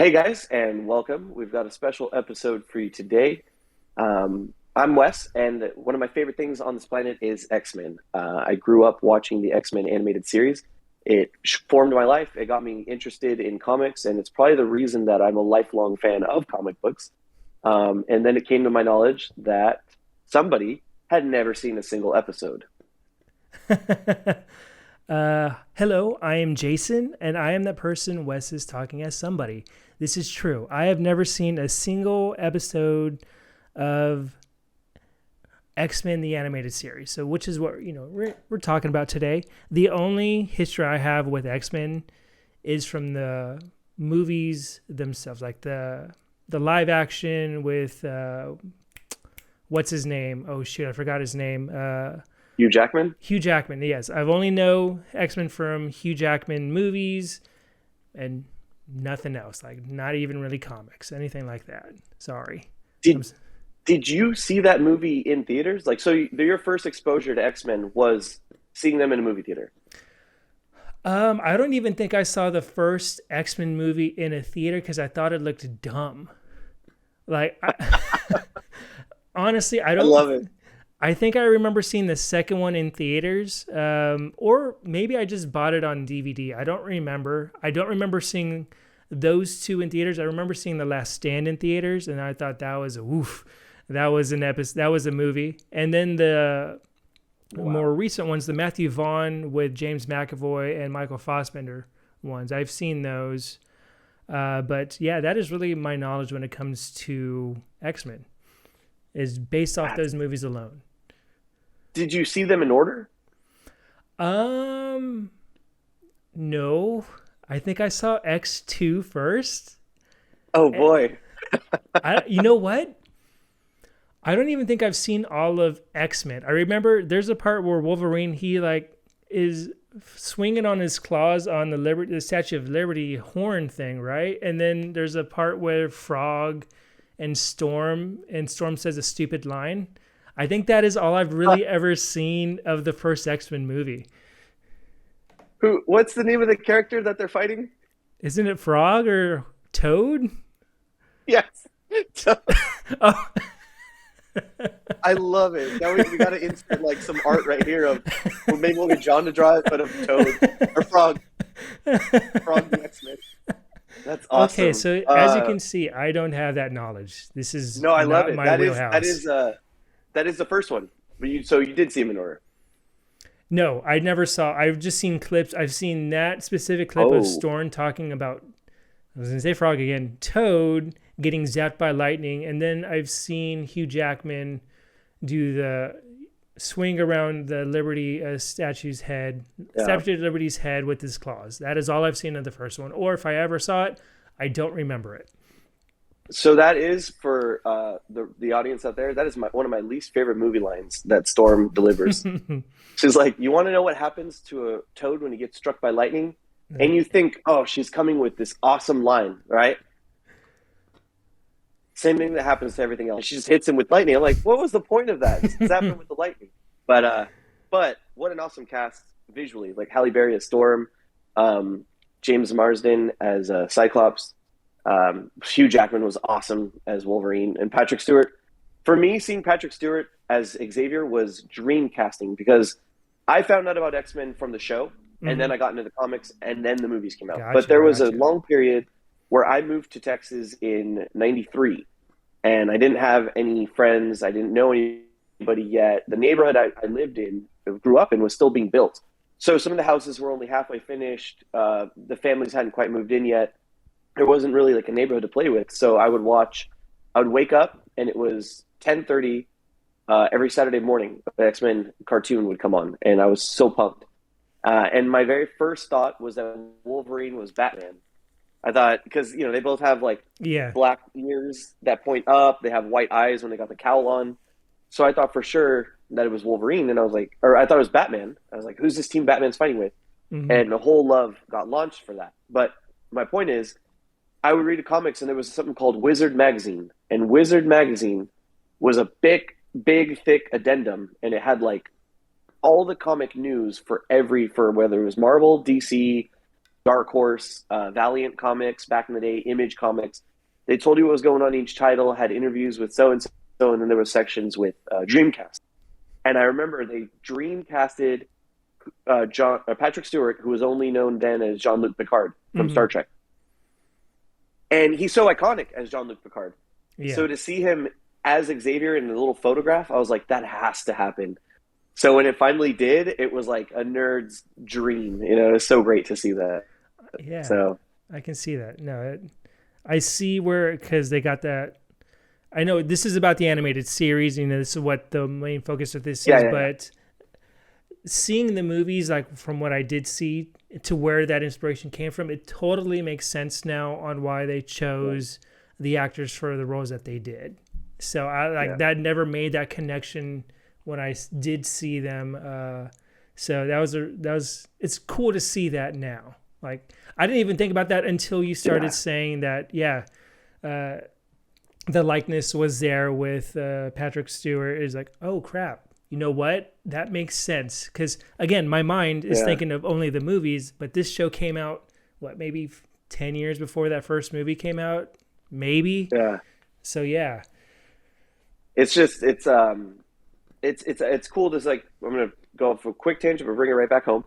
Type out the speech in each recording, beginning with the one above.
Hey guys, and welcome. We've got a special episode for you today. I'm Wes, and one of my favorite things on this planet is X-Men. I grew up watching the X-Men animated series. It formed my life. It got me interested in comics, and it's probably the reason that I'm a lifelong fan of comic books. And then it came to my knowledge that somebody had never seen a single episode. Hello, I am Jason, and I am the person Wes is talking as somebody. This is true. I have never seen a single episode of X-Men the animated series. So, which is what we're talking about today. The only history I have with X-Men is from the movies themselves, like the live action with what's his name? Oh shoot, I forgot his name. Hugh Jackman? Hugh Jackman, yes. I've only know X-Men from Hugh Jackman movies and nothing else. Like not even really comics, anything like that. Sorry. I'm, Did did you see that movie in theaters? Like, so your first exposure to X-Men was seeing them in a movie theater. I don't even think I saw the first X-Men movie in a theater because I thought it looked dumb. Like, honestly, I I don't. love it. I think I remember seeing the second one in theaters, or maybe I just bought it on DVD. I don't remember. I don't remember seeing those two in theaters. I remember seeing The Last Stand in theaters, and I thought that was a woof. That was an episode. That was a movie. And then the more Wow. recent ones, the Matthew Vaughn with James McAvoy and Michael Fassbender ones. I've seen those. But yeah, that is really my knowledge when it comes to X-Men, is based off those movies alone. Did you see them in order? Um, no. I think I saw X2 first. Oh Eh, boy. you know what? I don't even think I've seen all of X-Men. I remember there's a part where Wolverine, he like is swinging on his claws on the Statue of Liberty horn thing, right? And then there's a part where Frog and Storm says a stupid line. I think that is all I've really ever seen of the first X-Men movie. What's the name of the character that they're fighting? Isn't it Frog or Toad? Yes. So, Oh, I love it. Now we got to insert like some art right here of, well, maybe we'll get John to draw it, but of Toad or Frog the X-Men. That's okay, awesome. so as you can see, I don't have that knowledge. This is No, I love not it. my wheelhouse. That is the first one. But you did see him in order. No, I never saw. I've just seen clips. I've seen that specific clip of Oh, Storm talking about, I was going to say Frog again, Toad getting zapped by lightning. And then I've seen Hugh Jackman do the swing around the Liberty yeah. Statue of Liberty's head with his claws. That is all I've seen of the first one. Or if I ever saw it, I don't remember it. So that is for the audience out there. That is one of my least favorite movie lines that Storm delivers. She's like, "You want to know what happens to a toad when he gets struck by lightning?" And you think, "Oh, she's coming with this awesome line, right?" Same thing that happens to everything else. She just hits him with lightning. I'm like, "What was the point of that? Just zap him with the lightning." But but what an awesome cast visually! Like Halle Berry as Storm, James Marsden as Cyclops. Hugh Jackman was awesome as Wolverine, and Patrick Stewart. For me, seeing Patrick Stewart as Xavier was dream casting because I found out about X Men from the show, and Hmm. then I got into the comics, and then the movies came out. But Gotcha, there was a gotcha. long period where I moved to Texas in '93, and I didn't have any friends. I didn't know anybody yet. The neighborhood I lived in, grew up in, was still being built. So some of the houses were only halfway finished. The families hadn't quite moved in yet. There wasn't really like a neighborhood to play with. So I would wake up and it was 10:30 every Saturday morning. The X-Men cartoon would come on, and I was so pumped. And my very first thought was that Wolverine was Batman. I thought because they both have like Yeah. black ears that point up. They have white eyes when they got the cowl on. So I thought for sure that it was Wolverine, and I was like, or I thought it was Batman. I was like, who's this team Batman's fighting with? Hmm. And the whole love got launched for that. But my point is, I would read a comics, and there was something called Wizard Magazine, and Wizard Magazine was a big, thick addendum, and it had like all the comic news for whether it was Marvel, DC, Dark Horse, Valiant Comics back in the day, Image Comics. They told you what was going on in each title, had interviews with so and so, and then there were sections with Dreamcast. And I remember they Dreamcasted Patrick Stewart, who was only known then as Jean-Luc Picard from Mm-hmm. Star Trek, and he's so iconic as Jean-Luc Picard. Yeah. So to see him as Xavier in the little photograph, I was like, that has to happen. So when it finally did, it was like a nerd's dream. It was so great to see that. Yeah. So I can see that. No, I see where, because they got that. I know this is about the animated series. This is what the main focus of this yeah, is. yeah, yeah, But seeing the movies, like from what I did see, to where that inspiration came from, it totally makes sense now on why they chose the actors for the roles that they did. So I like that. Never made that connection when I did see them. So it's cool to see that now. Like I didn't even think about that until you started saying that. Yeah. The likeness was there with Patrick Stewart. Is like, oh crap, you know what? That makes sense. Because again, my mind is thinking of only the movies, but this show came out, maybe 10 years before that first movie came out? Maybe. yeah. So yeah. It's just it's cool. To like, I'm gonna go off a quick tangent, but bring it right back home.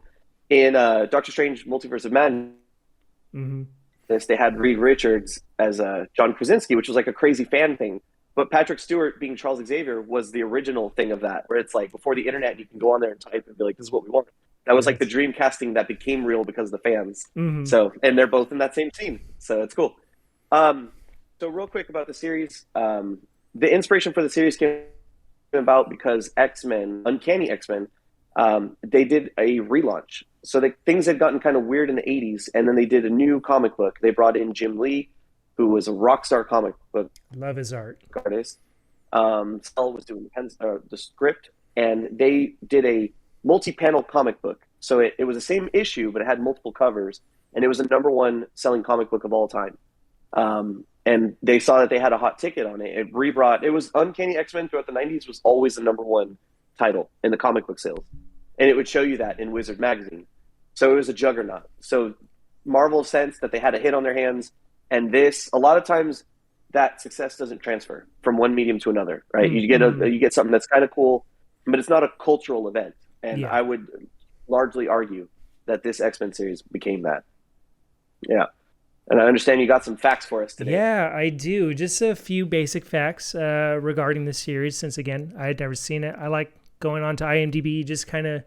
In Doctor Strange: Multiverse of Madness, Mm-hmm. they had Reed Richards as John Krasinski, which was like a crazy fan thing. But Patrick Stewart being Charles Xavier was the original thing of that, where it's like before the internet, you can go on there and type and be like, "This is what we want." That was like the dream casting that became real because of the fans. Mm-hmm. So, and they're both in that same scene, so it's cool. So real quick about the series, the inspiration for the series came about because X-Men, Uncanny X-Men, they did a relaunch. So things had gotten kind of weird in the 80s, and then they did a new comic book. They brought in Jim Lee, who was a rock star comic book Love his art. artist. Sal was doing the script, and they did a multi-panel comic book. So it was the same issue, but it had multiple covers, and it was the number one selling comic book of all time. And they saw that they had a hot ticket on it. It was Uncanny X-Men throughout the 90s was always the number one title in the comic book sales. And it would show you that in Wizard magazine. So it was a juggernaut. So Marvel sensed that they had a hit on their hands. And a lot of times that success doesn't transfer from one medium to another, right? Mm-hmm. You get something that's kind of cool, but it's not a cultural event. And Yeah. I would largely argue that this X-Men series became that. Yeah. And I understand you got some facts for us today. Yeah, I do. Just a few basic facts regarding the series, since again, I had never seen it. I like going on to IMDb, just kind of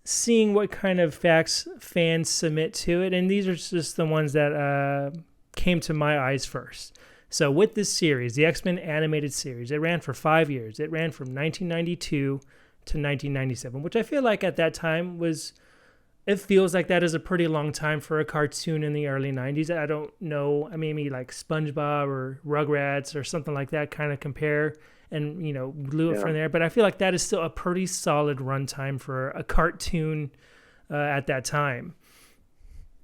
seeing what kind of facts fans submit to it. And these are just the ones that came to my eyes first. So with this series, the X-Men animated series, it ran for 5 years. It ran from 1992 to 1997, which I feel like at that time it feels like that is a pretty long time for a cartoon in the early 90s. I don't know. I mean, maybe like SpongeBob or Rugrats or something like that kind of compare and, glue it from there. But I feel like that is still a pretty solid runtime for a cartoon at that time.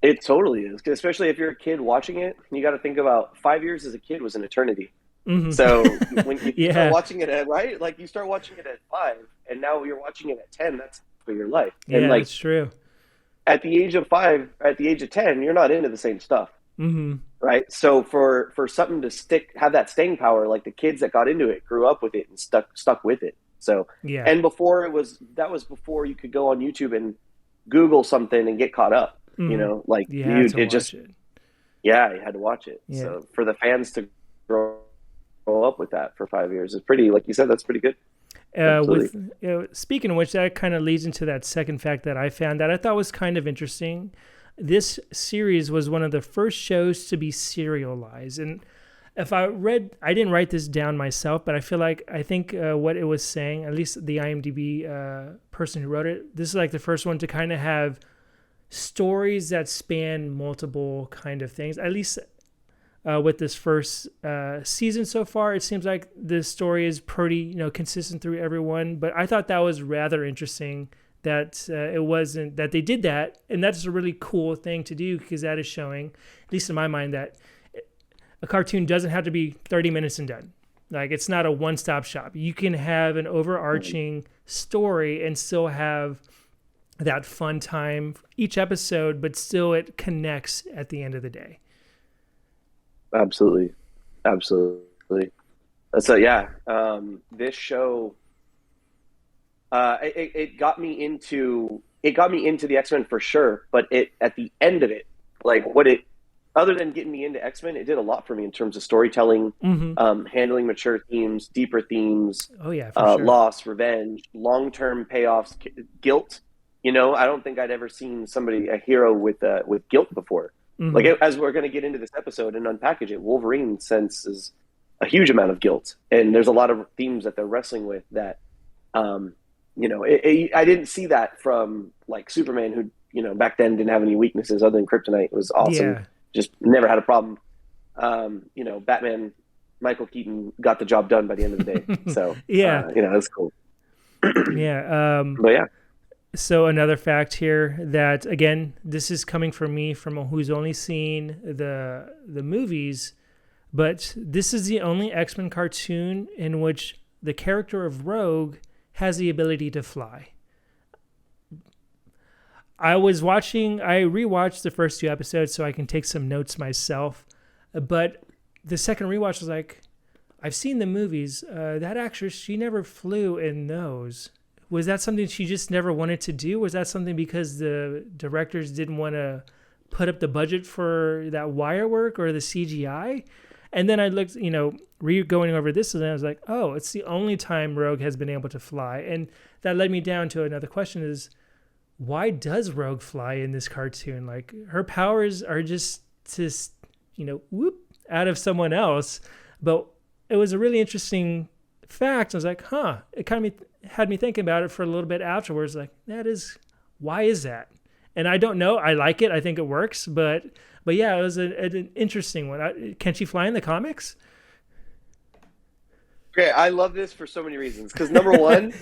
It totally is, especially if you're a kid watching it. You got to think about 5 years as a kid was an eternity. Mm-hmm. So when you start watching it right, like you start watching it at 5, and now you're watching it at 10. That's for your life. Yeah, and like, that's true. At the age of 5, at the age of 10, you're not into the same stuff, right? So for something to have that staying power, like the kids that got into it grew up with it and stuck with it. So yeah, and that was before you could go on YouTube and Google something and get caught up. Like you had to watch it. Yeah, you had to watch it. Yeah. So for the fans to grow up with that for 5 years is pretty, like you said, that's pretty good. Speaking of which, that kind of leads into that second fact that I found that I thought was kind of interesting. This series was one of the first shows to be serialized. And I didn't write this down myself, but I think what it was saying, at least the IMDb person who wrote it, this is like the first one to kind of have stories that span multiple kind of things, at least with this first season so far. It seems like the story is pretty, consistent through everyone. But I thought that was rather interesting that it wasn't that they did that, and that's a really cool thing to do because that is showing, at least in my mind, that a cartoon doesn't have to be 30 minutes and done. Like it's not a one-stop shop. You can have an overarching story and still have that fun time each episode, but still it connects at the end of the day. Absolutely, absolutely. So yeah, this show it got me into the X-Men for sure, but it at the end of it, like what it other than getting me into X-Men, it did a lot for me in terms of storytelling, Mm-hmm. handling mature themes, deeper themes, Oh yeah, for sure. loss, revenge, long-term payoffs, guilt. I don't think I'd ever seen a hero with guilt before. Like Mm-hmm. as we're going to get into this episode and unpackage it, Wolverine senses a huge amount of guilt, and there's a lot of themes that they're wrestling with that um, I didn't see that from like Superman, who back then didn't have any weaknesses other than kryptonite. It was awesome, Yeah. just never had a problem. Batman, Michael Keaton got the job done by the end of the day. So Yeah. that's cool. Yeah. But yeah, So another fact here that again, this is coming from me from who's only seen the movies, but this is the only X-Men cartoon in which the character of Rogue has the ability to fly. I rewatched the first two episodes so I can take some notes myself, but the second rewatch was like, I've seen the movies. That actress, she never flew in those. Was that something she just never wanted to do? Was that something because the directors didn't want to put up the budget for that wire work or the CGI? And then I looked, going over this, and I was like, oh, it's the only time Rogue has been able to fly. And that led me down to another question is, why does Rogue fly in this cartoon? Like, her powers are just to, whoop out of someone else. But it was a really interesting fact. I was like, huh, it kind of had me thinking about it for a little bit afterwards. Like, why is that? And I don't know. I like it. I think it works. But yeah, it was an interesting one. Can she fly in the comics? okay. I love this for so many reasons. Because number one,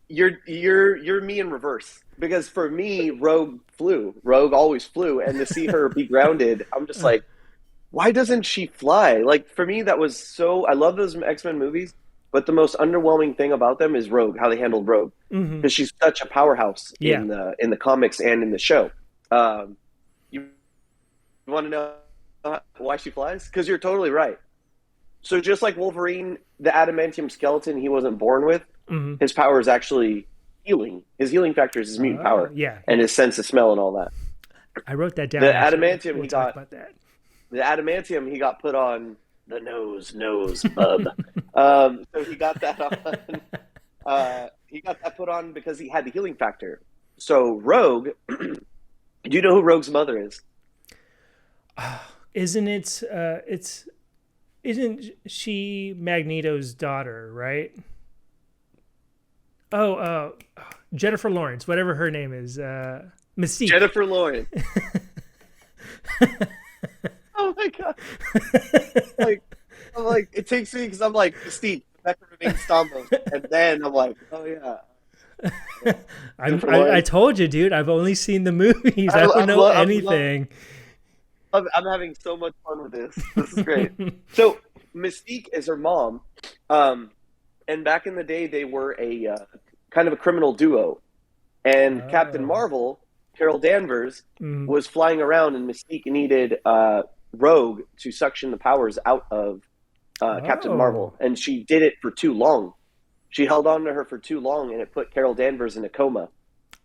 you're me in reverse. Because for me, Rogue flew. Rogue always flew, and to see her be grounded, I'm just like, why doesn't she fly? Like for me, that was so. I love those X-Men movies, but the most underwhelming thing about them is Rogue, how they handled Rogue, Mm-hmm. because she's such a powerhouse Yeah. in the comics and in the show. You want to know why she flies? Because you're totally right. So just like Wolverine, the adamantium skeleton he wasn't born with, Mm-hmm. his power is actually healing. His healing factor is his mutant power Yeah. and his sense of smell and all that. I wrote that down. The Actually. adamantium We'll he talk got about that. the adamantium he got put on the nose bub. So he got that on. He got that put on because he had the healing factor. So Rogue, do you know who Rogue's mother is? Isn't it? Isn't she Magneto's daughter? Right. Oh, Jennifer Lawrence, whatever her name is, Mystique. Jennifer Lawrence. Oh my god! Like, I'm like, it takes me because I'm like Steve, Rebecca Remain Stamos, and then I'm like, oh yeah. I told you, dude. I've only seen the movies. I don't know anything. I'm having so much fun with this. This is great. So Mystique is her mom, and back in the day, they were a kind of a criminal duo. And Captain Marvel, Carol Danvers, was flying around, and Mystique needed Rogue to suction the powers out of Captain Marvel, and she did it for too long. She held on to her for too long, and it put Carol Danvers in a coma.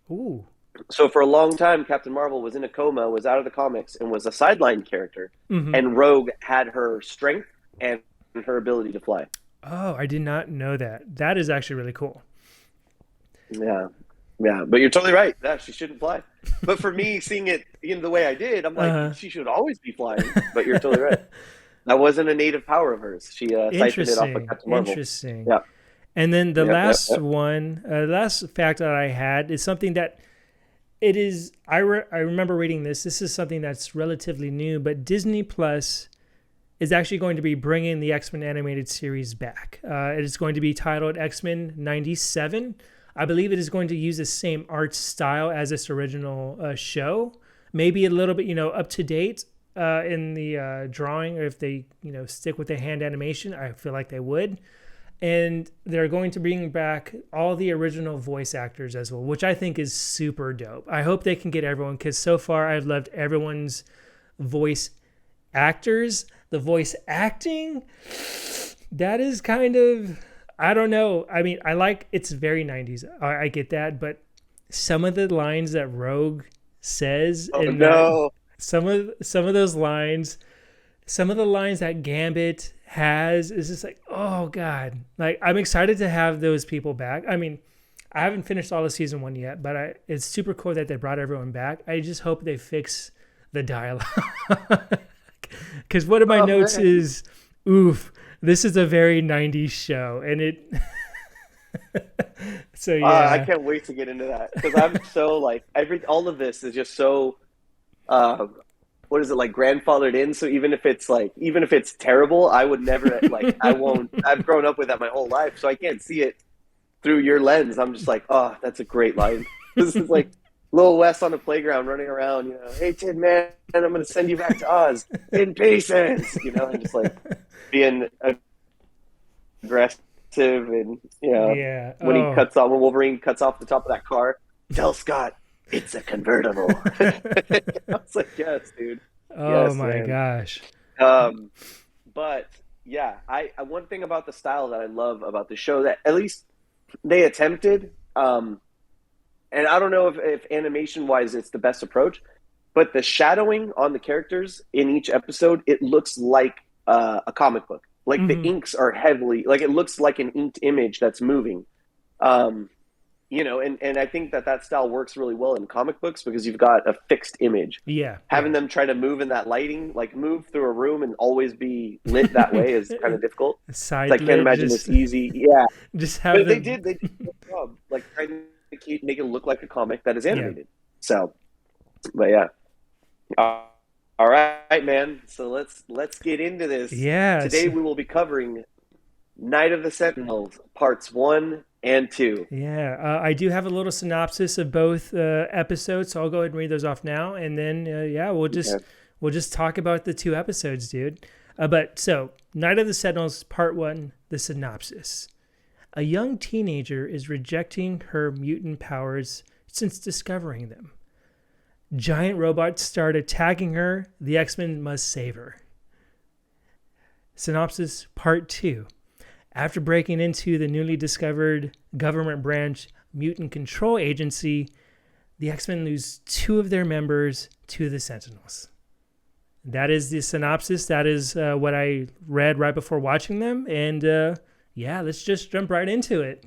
Ooh. So for a long time, Captain Marvel was in a coma, was out of the comics, and was a sideline character. Mm-hmm. And Rogue had her strength and her ability to fly. Oh, I did not know that. That is actually really cool. Yeah. Yeah, but you're totally right. Yeah, she shouldn't fly. But for me, seeing it the way I did, I'm like, she should always be flying. But you're totally right. That wasn't a native power of hers. She siphoned it off of Captain Marvel. Interesting. Yeah. And then the last fact that I had is something that it is. I remember reading this. This is something that's relatively new, but Disney Plus is actually going to be bringing the X-Men animated series back. It is going to be titled X-Men 97. I believe it is going to use the same art style as its original show. Maybe a little bit, up to date in the drawing, or if they, stick with the hand animation, I feel like they would. and they're going to bring back all the original voice actors as well, which I think is super dope. I hope they can get everyone, because so far I've loved everyone's voice actors. The voice acting, that is kind of, I don't know. I mean, I like, it's very 90s. I get that, but some of the lines that Rogue says Oh in that, no. some of those lines, some of the lines that Gambit has is just like, oh god. Like, I'm excited to have those people back. I mean, I haven't finished all of season 1 yet, but it's super cool that they brought everyone back. I just hope they fix the dialogue. Because one of my notes Man. is, oof, this is a very 90s show. And it, so I yeah. can't wait to get into that because I'm so like all of this is just so uh, what is it, like, grandfathered in. So even if it's terrible, I would never, like, I won't. I've grown up with that my whole life, so I can't see it through your lens. I'm just like, oh, that's a great line. This is like little Wes on the playground running around. Hey Tin Man, I'm going to send you back to Oz in pieces. And just like being aggressive, and Yeah. when Wolverine cuts off the top of that car, tell Scott it's a convertible. I was like, yes, dude. Oh Yes, my man. gosh. Um, but yeah, one thing about the style that I love about the show that at least they attempted, and I don't know if animation wise it's the best approach, but the shadowing on the characters in each episode, it looks like a comic book. Like the Hmm. inks are heavily, like it looks like an inked image that's moving. Um, and I think that style works really well in comic books because you've got a fixed image. Yeah. Having Yeah. them try to move in that lighting, like move through a room and always be lit that way, is kind of difficult. So I Side can't lit, imagine just it's easy. Yeah, just have but they them. did they did a good job, like trying to make it look like a comic that is Yeah. animated. So, but yeah, uh, all right, man. So let's get into this. Yes. Today we will be covering Night of the Sentinels, parts 1 and 2. Yeah. I do have a little synopsis of both episodes, so I'll go ahead and read those off now, and then yeah, Okay. we'll just talk about the two episodes, dude. But so, Night of the Sentinels, part 1, the synopsis. A young teenager is rejecting her mutant powers since discovering them. Giant robots start attacking her. The X-Men must save her. Synopsis part 2. After breaking into the newly discovered government branch Mutant Control Agency, the X-Men lose 2 of their members to the Sentinels. That is the synopsis. That is what I read right before watching them. And yeah, let's just jump right into it.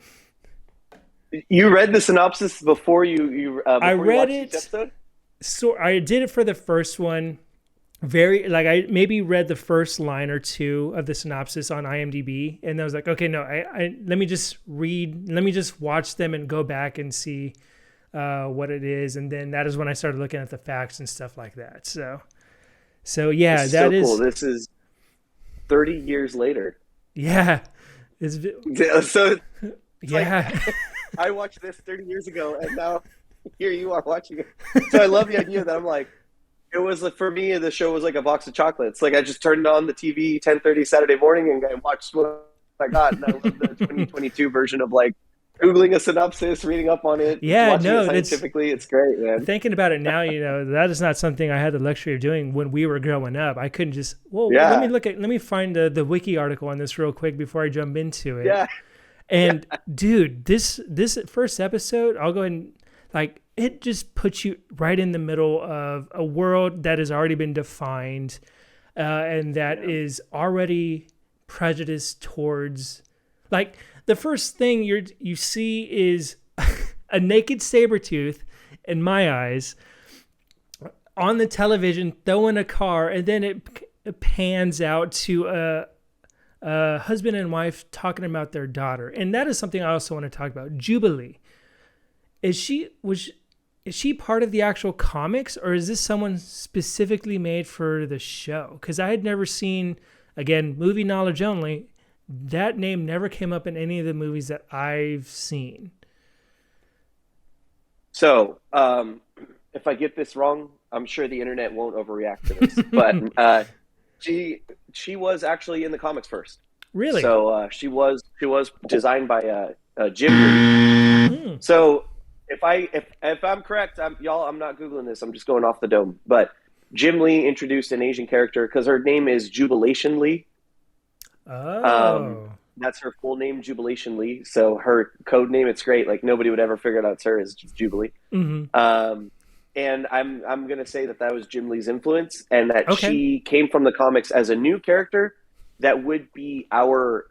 You read the synopsis before I before you read watched each it. episode? So I did it for the first one. Very, like, I maybe read the first line or two of the synopsis on IMDb, and I was like, okay, no, I let me just watch them and go back and see what it is, and then that is when I started looking at the facts and stuff like that. So This yeah, is so that cool. is, This is 30 years later. yeah, it's So it's like yeah. I watched this 30 years ago, and now here you are watching it. So I love the idea that I'm like, it was like, for me, the show was like a box of chocolates. Like I just turned on the TV 10:30 Saturday morning and I watched what I got. And I love the 2022 version of like Googling a synopsis, reading up on it, Yeah, watching it no, that's, scientifically. It's great, man. thinking about it now, that is not something I had the luxury of doing when we were growing up. I couldn't just, well, Yeah. let me find the wiki article on this real quick before I jump into it. Yeah. And dude, this first episode, I'll go ahead and, like, it just puts you right in the middle of a world that has already been defined, and that is already prejudiced towards, like, the first thing you see is a naked Sabretooth, in my eyes, on the television throwing a car, and then it pans out to a husband and wife talking about their daughter. And that is something I also want to talk about. Jubilee. Is she part of the actual comics, or is this someone specifically made for the show? Because I had never seen, again, movie knowledge only, that name never came up in any of the movies that I've seen. So, if I get this wrong, I'm sure the internet won't overreact to this. But she was actually in the comics first. Really? So she was designed by Jim Lee. Mm. So if I'm correct, I'm not googling this. I'm just going off the dome. But Jim Lee introduced an Asian character because her name is Jubilation Lee. Um, Oh. that's her full name, Jubilation Lee. So her code name, it's great. Like nobody would ever figure out it's her. Is just Jubilee. Hmm. Um, and I'm gonna say that was Jim Lee's influence, and that Okay. she came from the comics as a new character that would be our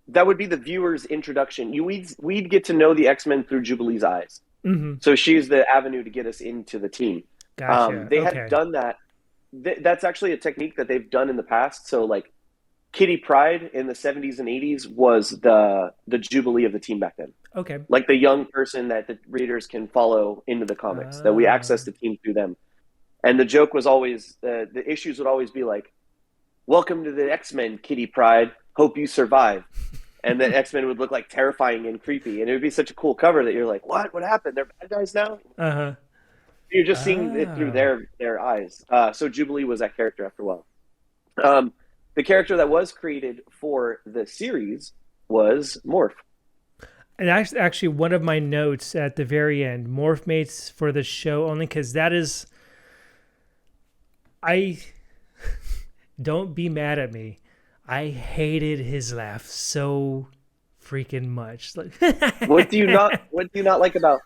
that would be the viewer's introduction. We'd get to know the X-Men through Jubilee's eyes. Hmm. So she's the avenue to get us into the team. Gotcha. They had Okay. done that. That's actually a technique that they've done in the past. So like Kitty Pryde in the 70s and 80s was the Jubilee of the team back then. Okay. Like the young person that the readers can follow into the comics, that we Uh, access the team through them. And the joke was always the issues would always be like, "Welcome to the X-Men, Kitty Pryde. Hope you survive." And the X-Men would look like terrifying and creepy, and it would be such a cool cover that you're like, "What? What happened? They're bad guys now?" uh-huh. You're just seeing it through Oh. their eyes. So Jubilee was that character after a while. The character that was created for the series was Morph. And actually one of my notes at the very end, morph mates for the show only because that is I don't be mad at me. I hated his laugh so freaking much. Like What do you not like about?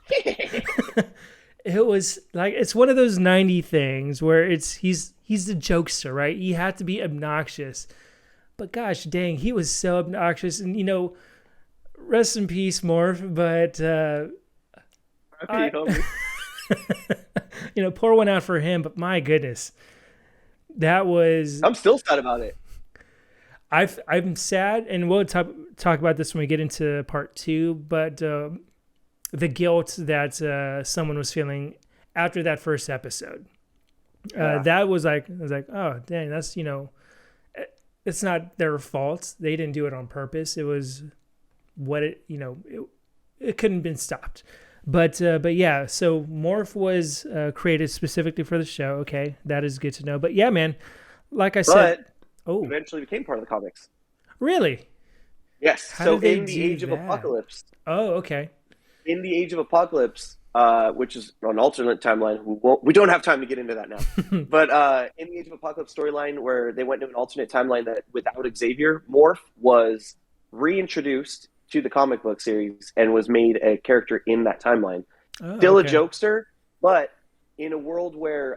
it was like it's one of those 90 things where he's the jokester, right? He had to be obnoxious. But gosh dang, he was so obnoxious and rest in peace, Morph, but I pour one out for him, but my goodness. That was I'm still sad about it. I'm sad, and we'll talk about this when we get into part two. But the guilt that someone was feeling after that first episode, Yeah. that was like I was like, oh dang, that's it's not their fault. They didn't do it on purpose. It was what it couldn't have been stopped. But yeah, so Morph was created specifically for the show. Okay, that is good to know. But yeah, man, like I said, But oh eventually became part of the comics. really? Yes. How So did they in the do Age of that? Apocalypse, Oh, okay. which is an alternate timeline, we don't have time to get into that now. But in the Age of Apocalypse storyline, where they went to an alternate timeline that without Xavier, Morph was reintroduced to the comic book series and was made a character in that timeline. Oh, Still a okay. jokester, but in a world where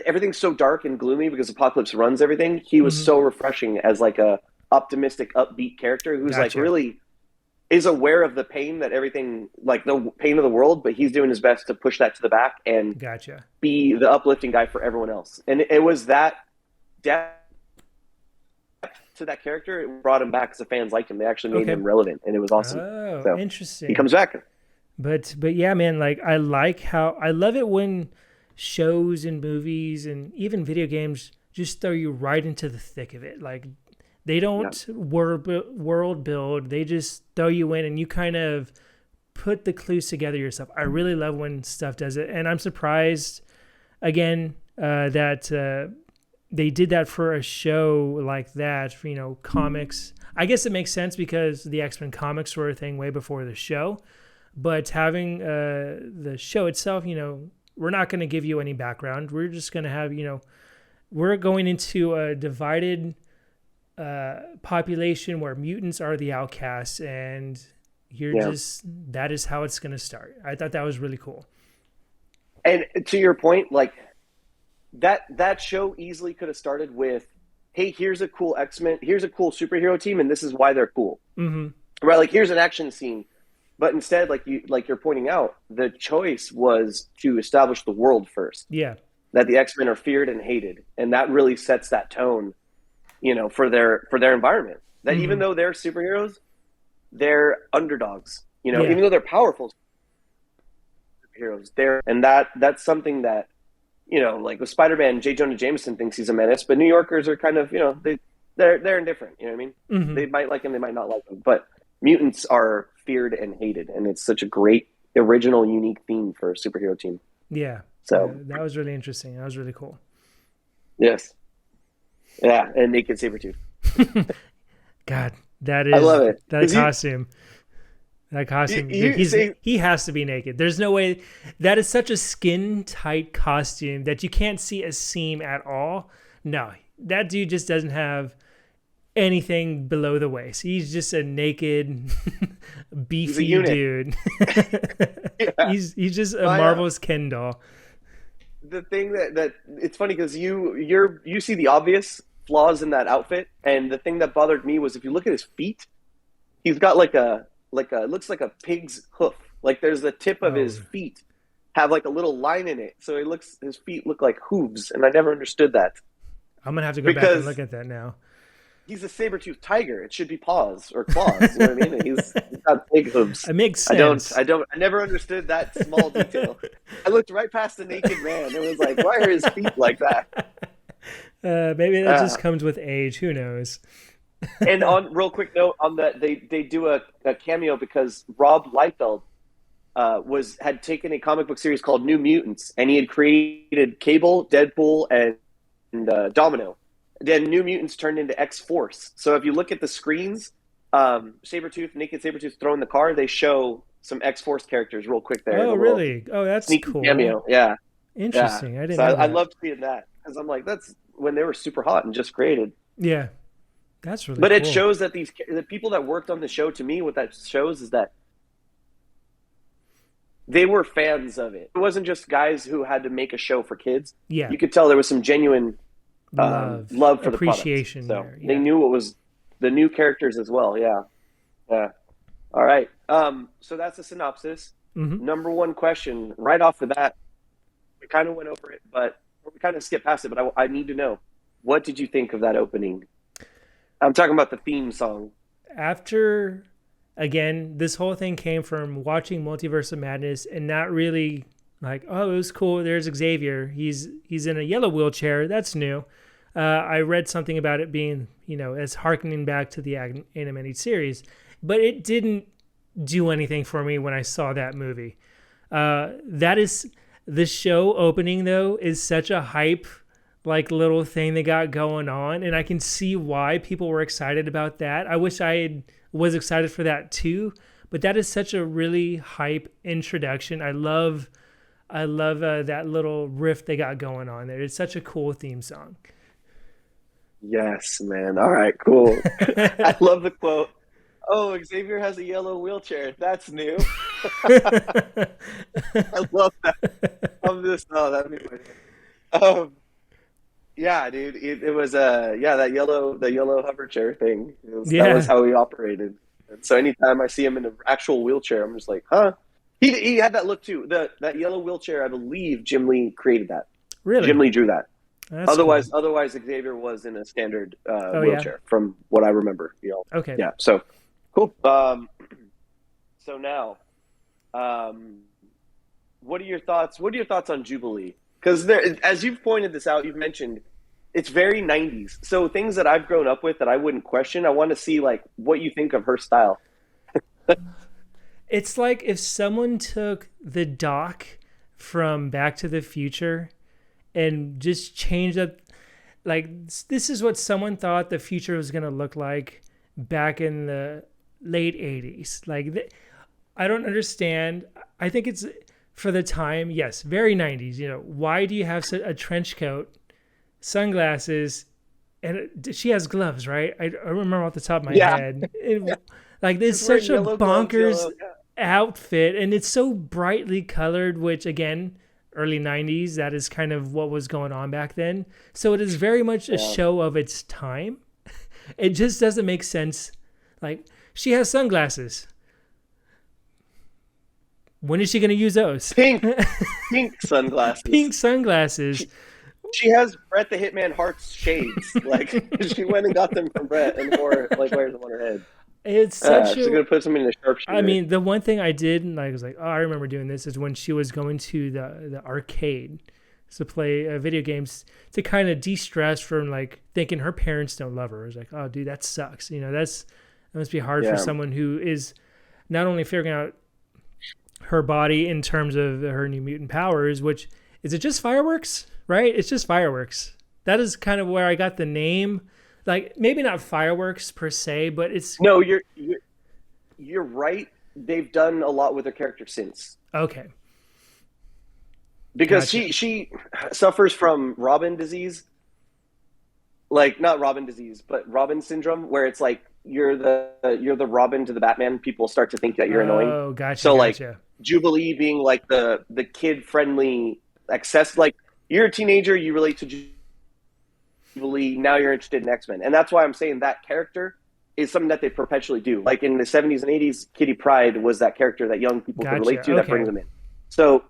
everything's so dark and gloomy because Apocalypse runs everything, he was Hmm. so refreshing as like a optimistic, upbeat character who's like Gotcha. really is aware of the pain that everything, like the pain of the world, but he's doing his best to push that to the back and Gotcha. be the uplifting guy for everyone else. And it was that depth to that character, it brought him back because the fans liked him. They actually made Okay. him relevant, and it was awesome. Oh, So he interesting. comes back. But yeah, man, like I like how I love it when shows and movies and even video games just throw you right into the thick of it. Like they Yeah. don't world build. They just throw you in and you kind of put the clues together yourself. I really love when stuff does it, and I'm surprised again that they did that for a show like that. For, comics. I guess it makes sense because the X-Men comics were a thing way before the show. But having the show itself, we're not going to give you any background. We're just going to have, we're going into a divided population where mutants are the outcasts, and Yeah. that is how it's going to start. I thought that was really cool. And to your point, like that show easily could have started with, "Hey, here's a cool X-Men, here's a cool superhero team, and this is why they're cool." Mm-hmm. Right? Like here's an action scene. But instead, like you're pointing out, the choice was to establish the world first. Yeah. That the X-Men are feared and hated, and that really sets that tone, for their environment. That even Mm-hmm. though they're superheroes, they're underdogs. Yeah. Even though they're powerful superheroes, that's something that like with Spider-Man, J. Jonah Jameson thinks he's a menace, but New Yorkers are kind of they're indifferent. You know what I mean? Mm-hmm. They might like him, they might not like him, but mutants are feared and hated, and it's such a great original, unique theme for a superhero team. Yeah. So That was really interesting. That was really cool. yes. Yeah, and naked Sabretooth. God, that I is love it that because costume. That you costume, dude, you say he has to be naked. There's no way. That is such a skin tight costume that you can't see a seam at all. No, that dude just doesn't have anything below the waist. He's just a naked, he's a beefy unit. dude. Yeah. He's just a My marvelous Ken doll. the thing that it's funny because you see the obvious flaws in that outfit, and the thing that bothered me was if you look at his feet, he's got like a it looks like a pig's hoof. Like there's the tip of his Oh, feet have like a little line in it, so his feet look like hooves, and I never understood that I'm gonna have to go back and look because at that now. he's a saber-toothed tiger. It should be paws or claws. You know what I mean? He's got pig hooves. It makes sense. I never understood that small detail. I looked right past the naked man. It was like, why are his feet like that? Maybe that Uh, just comes with age. Who knows? and on real quick note on that, they do a cameo because Rob Liefeld was had taken a comic book series called New Mutants, and he had created Cable, Deadpool, and Domino. Then New Mutants turned into X Force. So if you look at the screens, Sabretooth, naked Sabretooth throwing the car, they show some X Force characters real quick there in Oh, a little really? Oh, that's sneaky cool. cameo. Yeah, yeah. Interesting. I didn't So know I that. loved seeing that because I'm like, that's when they were super hot and just created. Yeah, that's really But it cool. shows that the people that worked on the show, to me, what that shows is that they were fans of it. It wasn't just guys who had to make a show for kids. Yeah, You could tell there was some genuine love, love for the product. appreciation So there. they Yeah. knew what was the new characters as well. Yeah, yeah. All right. So that's the synopsis. Hmm. Number one question, right off the bat, we kind of went over it, but we kind of skipped past it. But I need to know, what did you think of that opening? I'm talking about the theme song. After, again, this whole thing came from watching Multiverse of Madness and not really like, oh, it was cool. There's Xavier. He's in a yellow wheelchair. That's new. I read something about it being, as harkening back to the animated series, but it didn't do anything for me when I saw that movie. That is the show opening though is such a hype like little thing they got going on, and I can see why people were excited about that. I wish was excited for that too, but that is such a really hype introduction. I love that little riff they got going on there. It's such a cool theme song. Yes, man. All right, cool. I love the quote. Oh, Xavier has a yellow wheelchair. That's new. I love that. I'm just oh, that made my day. Yeah, dude. It was yeah, that yellow hover chair thing. That was Yeah, how he operated. And so anytime I see him in an actual wheelchair, I'm just like, huh? He had that look too. That yellow wheelchair, I believe Jim Lee created that. Jim really. Lee drew that. That's cool. Otherwise Xavier was in a standard Oh yeah. wheelchair from what I remember. Okay. Yeah. So cool. So now, um, what are your thoughts? What are your thoughts on Jubilee? Because as you've pointed this out, you've mentioned it's very '90s. So things that I've grown up with that I wouldn't question. I want to see like what you think of her style. It's like if someone took the doc from Back to the Future and just changed up, like, this is what someone thought the future was going to look like back in the late 80s. Like, I don't understand. I think it's for the time, yes, very 90s. Why do you have a trench coat, sunglasses, and she has gloves, right? I remember off the top of my Yeah, head. Like, it's she's wearing such a yellow gloves. bonkers Yellow. Yeah. outfit, and it's so brightly colored, which again, early 90s, that is kind of what was going on back then. So it is very much a Yeah. show of its time. It just doesn't make sense. Like, she has sunglasses. When is she going to use those? Pink sunglasses. Pink sunglasses. She has Brett the Hitman Hart's shades. Like she went and got them from Brett and wears them on her head. It's such She's gonna put something in a I sharpshooter. mean, the one thing I did, and I was like, oh, I remember doing this, is when she was going to the arcade to play video games to kind of de-stress from like thinking her parents don't love her. I was like, oh, dude, that sucks. That must be hard for Yeah. someone who is not only figuring out her body in terms of her new mutant powers, which is it just fireworks, right? It's just fireworks. That is kind of where I got the name. Like maybe not fireworks per se, but it's No, you're right. They've done a lot with her character since okay. because Gotcha. she suffers from Robin disease, like not Robin disease, but Robin syndrome, where it's like you're the Robin to the Batman. People start to think that you're annoying. Oh, gotcha, So like gotcha. Jubilee being like the kid friendly access, like you're a teenager, you relate to Jubilee. Now you're interested in X-Men, and that's why I'm saying that character is something that they perpetually do. Like in the 70s and 80s, Kitty Pryde was that character that young people could relate Gotcha. to that brings Okay. them in. So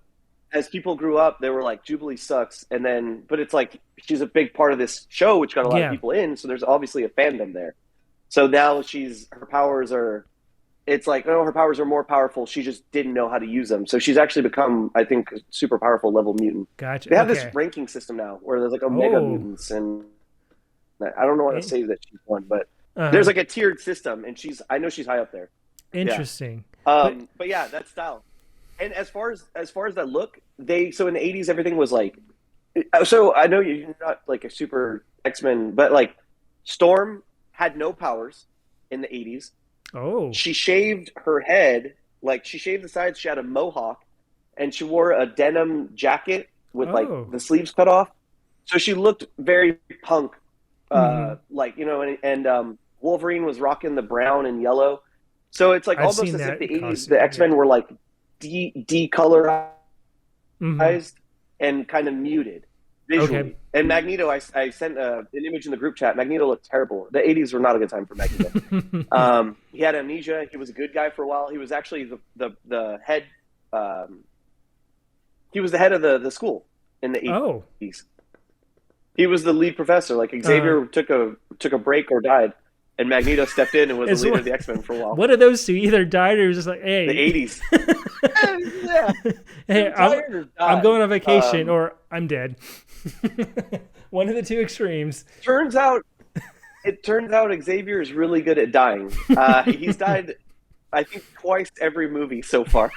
as people grew up, they were like, Jubilee sucks. And then, but it's like, she's a big part of this show, which got a lot of Yeah. people in. So there's obviously a fandom there. So now her powers are, it's like, no, her powers are more powerful. She just didn't know how to use them. So she's actually become, I think, a super powerful level mutant. Gotcha. They have this Okay. ranking system now where there's like Omega Oh. mutants. And I don't know what to In- say that she's one, but there's Uh-huh. like a tiered system. And I know she's high up there. Yeah. Interesting. But But yeah, that style. And as far as that look, so in the 80s everything was like, so I know you're not like a super X-Men, but like Storm had no powers in the 80s. oh. She shaved her head, like she shaved the sides, she had a mohawk, and she wore a denim jacket with like Oh. the sleeves cut off. So she looked very punk, Mhm. like, and Wolverine was rocking the brown and yellow. So it's like I've almost seen as if the that 80s, the costume. X-Men Yeah. were like decolorized Mhm. and kind of muted Okay. visually. And Magneto, I sent an image in the group chat. Magneto looked terrible. The 80s were not a good time for Magneto. He had amnesia. He was a good guy for a while. He was actually the head. He was the head of the school in the oh. 80s. He was the lead professor. Like Uh Xavier took a break or died, and Magneto stepped in and was the it's leader of the X-Men for a while. one of those two either died or was just like, The hey, 80s. Yeah, hey, retired or I'm died. going on vacation Um, or I'm dead. One of the two extremes. turns out it turns out Xavier is really good at dying. He's died, I think, twice every movie so far.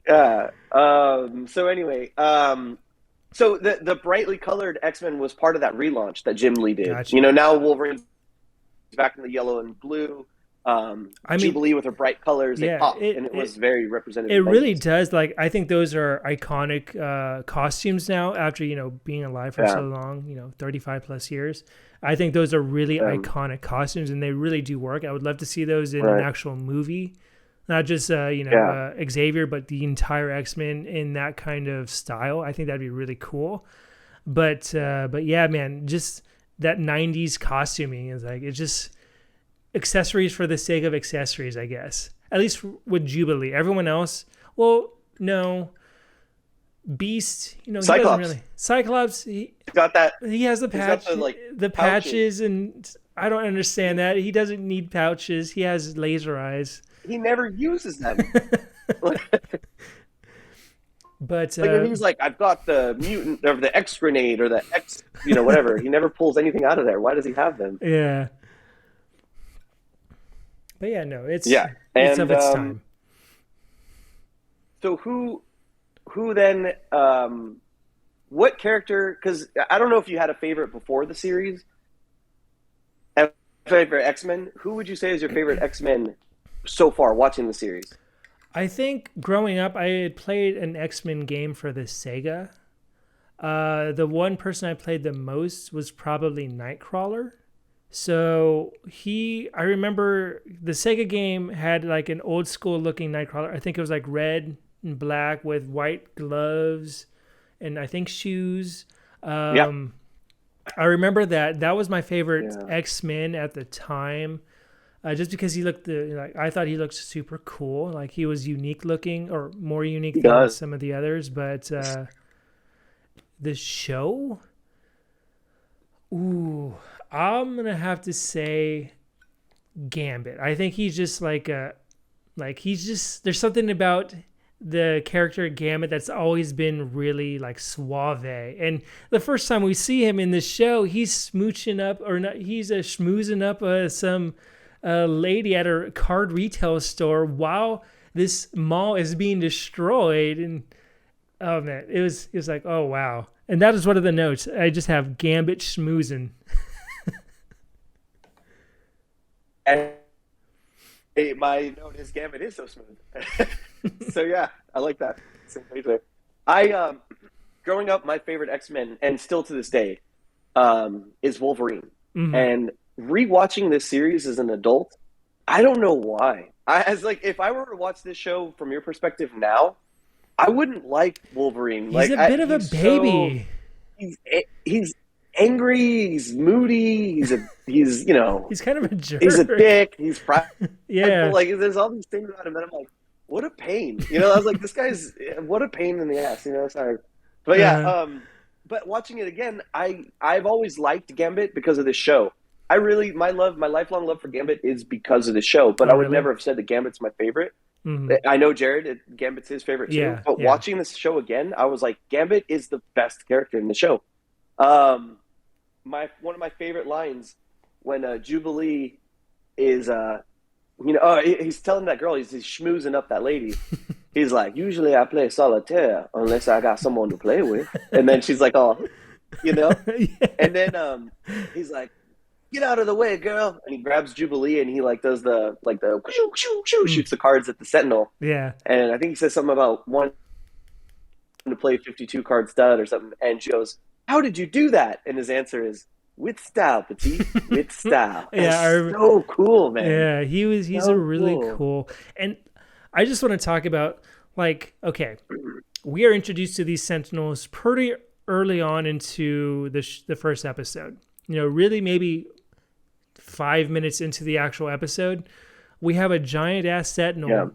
Yeah. So anyway, so the brightly colored X-Men was part of that relaunch that Jim Lee did. Gotcha. Now Wolverine's back in the yellow and blue. I mean, Jubilee with her bright colors, they yeah, popped, and it was very representative. it of really 90s. does. Like, I think those are iconic costumes now after, being alive for Yeah. so long, 35 plus years. I think those are really Um, iconic costumes and they really do work. I would love to see those in an Right. actual movie. Not just, Yeah. Xavier, but the entire X-Men in that kind of style. I think that'd be really cool. But yeah, man, just that 90s costuming is like, it's just accessories for the sake of accessories, I guess. At least with Jubilee. Everyone else, well, no. Beast, he doesn't Cyclops. really. Cyclops, Got that. he has the He's got patch, the, like, the patches, and I don't understand that. He doesn't need pouches. He has laser eyes. He never uses them. But Like he's like, I've got the mutant or the X grenade or the X, whatever. He never pulls anything out of there. Why does he have them? yeah. But yeah, no, it's Yeah, it's and of its time. so who then? What character? Because I don't know if you had a favorite before the series. Favorite X-Men. Who would you say is your favorite X-Men so far watching the series? I think growing up, I had played an X-Men game for the Sega. The one person I played the most was probably Nightcrawler. So I remember the Sega game had like an old school looking Nightcrawler. I think it was like red and black with white gloves and I think shoes. Yeah. I remember that was my favorite Yeah. X-Men at the time. Just because he looked I thought he looked super cool. Like he was unique looking or more unique He than does. some of the others. But the show, ooh, I'm gonna have to say Gambit. I think he's just there's something about the character Gambit that's always been really like suave. And the first time we see him in the show, he's smooching up or not, he's schmoozing up some lady at a card retail store while this mall is being destroyed. And oh man, it was like, oh wow, And that is one of the notes. I just have Gambit schmoozing. And my note is Gambit is so smooth. So yeah, I like that. Same page there. I growing up, my favorite X Men, and still to this day, is Wolverine. Mm-hmm. And rewatching this series as an adult, I don't know why. I as like if I were to watch this show from your perspective now, I wouldn't like Wolverine. He's a bit of a baby. He's angry. He's moody. He's He's kind of a he's a jerk. dick. He's prideful. Yeah. Like there's all these things about him that I'm like, what a pain. I was like, this guy's what a pain in the ass. Sorry, but yeah. Uh, But watching it again, I've always liked Gambit because of this show. I really my lifelong love for Gambit is because of the show. But oh, I would really? never have said that Gambit's my favorite. Mm-hmm. I know Jared, Gambit's his favorite too. Yeah. But Yeah. watching this show again, I was like, Gambit is the best character in the show. Um, my one of my favorite lines when Jubilee is he's telling that girl he's schmoozing up that lady. He's like, usually I play solitaire unless I got someone to play with, and then she's like, oh, you know, Yeah. and then he's like, get out of the way, girl, and he grabs Jubilee and he like does the shoo, shoo, shoo, Mm. shoots the cards at the Sentinel, Yeah. and I think he says something about wanting to play 52 card stud or something, and she goes, how did you do that? And his answer is, with style, petite, with style. Yeah. It's so cool, man. Yeah. He's a So really cool. cool. And I just want to talk about, like, okay, we are introduced to these Sentinels pretty early on into the first episode. Really maybe 5 minutes into the actual episode, we have a giant ass Sentinel Yeah.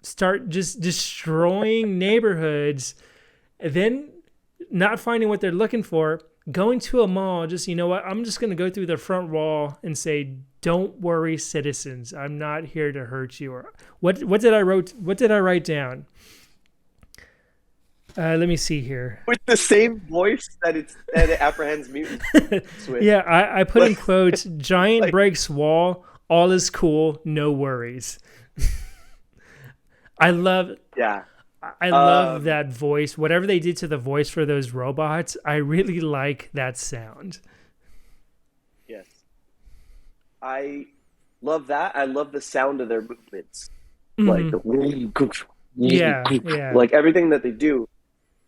start just destroying neighborhoods, then not finding what they're looking for, going to a mall, just, what, I'm just going to go through the front wall and say, don't worry, citizens, I'm not here to hurt you. Or what did I write down? Let me see here. With the same voice that it apprehends mutants with. Yeah, I put in quotes, giant Like, breaks wall, all is cool, no worries. I love yeah. I love that voice. Whatever they did to the voice for those robots, I really like that sound. Yes. I love that. I love the sound of their movements. Like Mhm. the Yeah, yeah. like everything that they do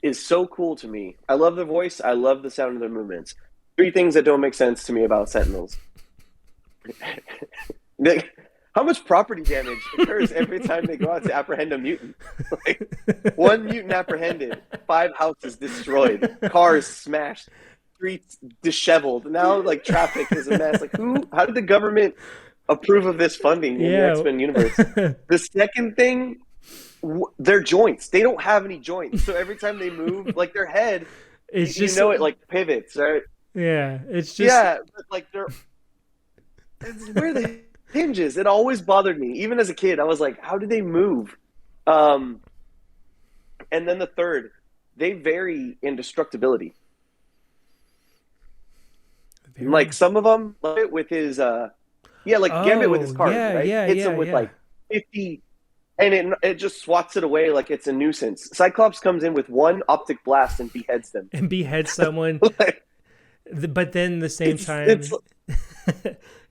is so cool to me. I love the voice. I love the sound of their movements. Three things that don't make sense to me about Sentinels. How much property damage occurs every time they go out to apprehend a mutant? Like, one mutant apprehended, 5 houses destroyed, cars smashed, streets disheveled. Now, like, traffic is a mess. Like, how did the government approve of this funding in the Yeah. X-Men universe? The second thing, their joints. They don't have any joints. So every time they move, like, their head, It's you just know it, like, pivots, right? yeah, it's just Yeah, but, like, it's where the hinges. It always bothered me. Even as a kid, I was like, how do they move? And then the third, they vary in destructibility. Like some of them, like with his, like Gambit with his card, yeah, right? yeah, Hits yeah, him with yeah. like 50, and it just swats it away like it's a nuisance. Cyclops comes in with one optic blast and beheads them. And behead someone, Like, but then the same it's, time, it's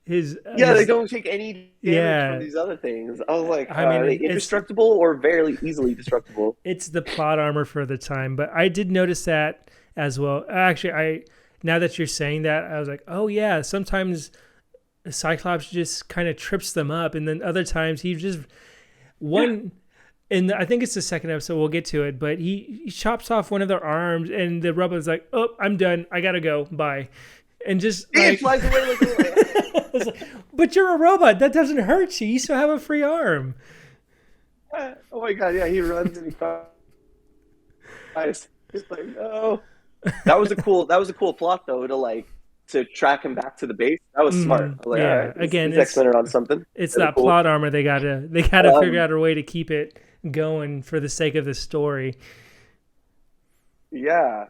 his they don't take any damage Yeah. from these other things. I was like, I mean, are they it's indestructible or very easily destructible? it's the plot armor for the time. But I did notice that as well. Actually, now that you're saying that, I was like, oh yeah, sometimes Cyclops just kind of trips them up, and then other times he just one. And I think it's the second episode. We'll get to it, but he chops off one of their arms, and the robot's like, "Oh, I'm done. I gotta go. Bye." And just It like, flies away like a it's like, but you're a robot. That doesn't hurt you. You still have a free arm. oh my god, yeah, he runs and he flies. He's like, no. That was a cool plot though, to track him back to the base. That was smart. I was like, Yeah. all right, Again, these it's X-Men are on something. it's They're that cool. plot armor. They gotta figure Um, out a way to keep it going for the sake of the story. Yeah.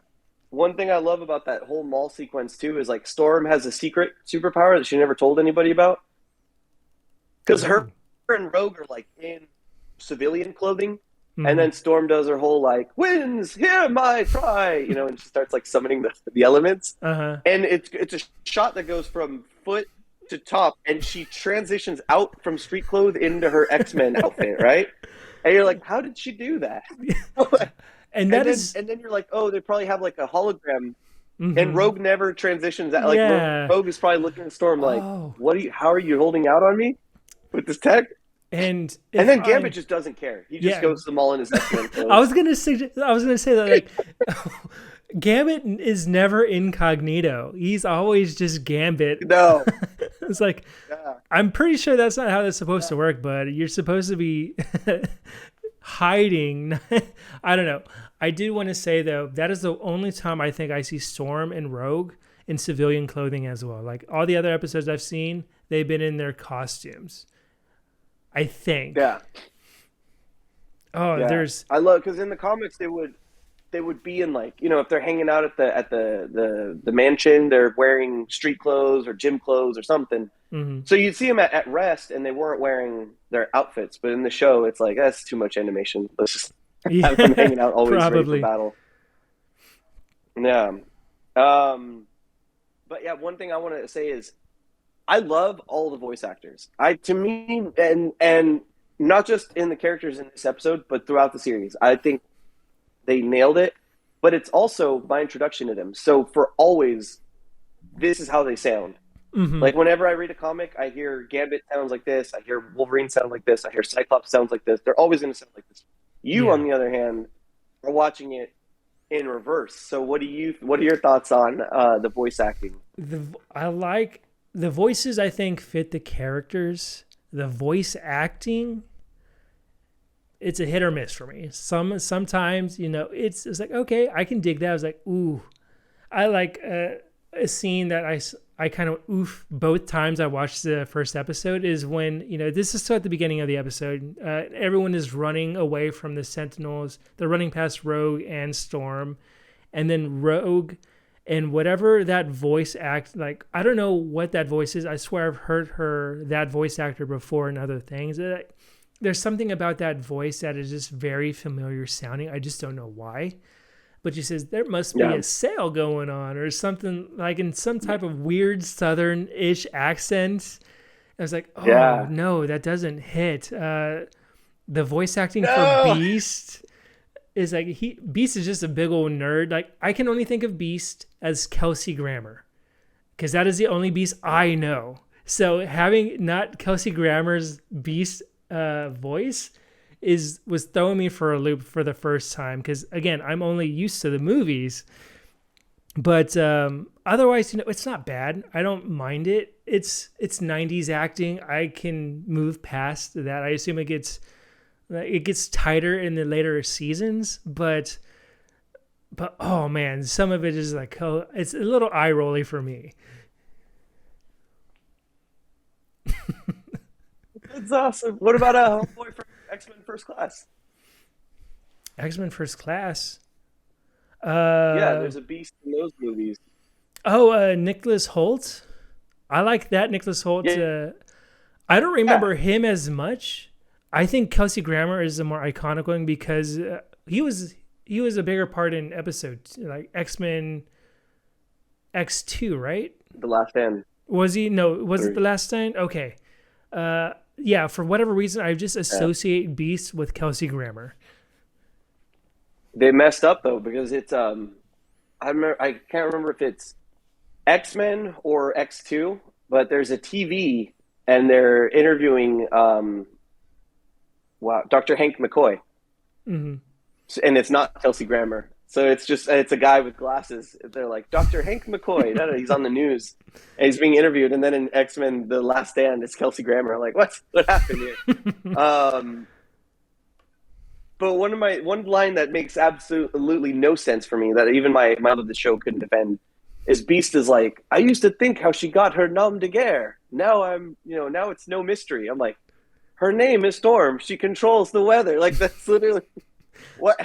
One thing I love about that whole mall sequence too is like Storm has a secret superpower that she never told anybody about. Because her and Rogue are like in civilian clothing, And Mm-hmm. then Storm does her whole like, winds, hear my cry, and she starts like summoning the elements. Uh-huh. And it's a shot that goes from foot to top, and she transitions out from street clothes into her X-Men outfit, right? And you're like, how did she do that? And and that then is, and then you're like, oh, they probably have like a hologram. And mm-hmm. Rogue never transitions out. Like Yeah. Rogue is probably looking at Storm like, Oh, what are you? How are you holding out on me with this tech? and And if then Gambit I'm, just doesn't care. He just yeah, goes to the mall in his X Men I clothes. was gonna say, that like, Gambit is never incognito. He's always just Gambit. No, It's like, yeah, I'm pretty sure that's not how that's supposed to work, but you're supposed to be hiding. I don't know. I do want to say though, that is the only time I think I see Storm and Rogue in civilian clothing as well. Like all the other episodes I've seen, they've been in their costumes. I think. yeah, Oh, yeah. there's. I love because in the comics they would be in like if they're hanging out at the mansion, they're wearing street clothes or gym clothes or something. Mhm. So you'd see them at rest, and they weren't wearing their outfits. But in the show, it's like that's too much animation. Let's just have them Yeah, hanging out, always ready for probably. battle. Yeah. Um, but yeah, one thing I want to say is I love all the voice actors. To me and not just in the characters in this episode, but throughout the series. I think they nailed it. But it's also my introduction to them. So for always, this is how they sound. Hmm. Like whenever I read a comic, I hear Gambit sounds like this. I hear Wolverine sound like this. I hear Cyclops sounds like this. They're always going to sound like this. You, on Yeah. the other hand, are watching it in reverse. So what are your thoughts on the voice acting? I like the voices. I think fit the characters. The voice acting, it's a hit or miss for me. Sometimes it's like okay, I can dig that. I was like ooh, I like a scene that I kind of oof both times I watched the first episode is when this is still at the beginning of the episode. Everyone is running away from the Sentinels. They're running past Rogue and Storm, and then Rogue and whatever that voice act like. I don't know what that voice is. I swear I've heard that voice actor before in other things. There's something about that voice that is just very familiar sounding. I just don't know why. But she says there must be Yeah, a sale going on or something like in some type of weird southern-ish accent. I was like, oh yeah. no, that doesn't hit. The voice acting for No, Beast is like Beast is just a big old nerd. Like I can only think of Beast as Kelsey Grammer because that is the only Beast I know. So having not Kelsey Grammer's Beast voice was throwing me for a loop for the first time because again I'm only used to the movies, but otherwise it's not bad. I don't mind it. It's 90s acting. I can move past that. I assume it gets tighter in the later seasons, but oh man, some of it is like it's a little eye rolly for me. it's awesome. What about a homeboy from X-Men First Class? X-Men First Class. Yeah, Uh there's a beast in those movies. Nicholas Holt. I like that Nicholas Holt. Yeah, I don't yeah, remember him as much. I think Kelsey Grammer is the more iconic one because he was a bigger part in episode like X-Men X2, right? The Last Stand. Was he? No, was it the Three. last time? Okay. Yeah, for whatever reason, I just Yeah. associate Beast with Kelsey Grammer. They messed up though because it's I can't remember if it's X-Men or X2, but there's a TV and they're interviewing wow, Dr. Hank McCoy. Hmm. And it's not Kelsey Grammer. So it's a guy with glasses. They're like Dr. Hank McCoy. No, no, he's on the news and he's being interviewed. And then in X-Men: The Last Stand, it's Kelsey Grammer. I'm like, what happened here? But one line that makes absolutely no sense for me that even my love of the show couldn't defend is Beast is like, I used to think how she got her nom de guerre. Now now it's no mystery. I'm like, her name is Storm. She controls the weather. Like that's literally what.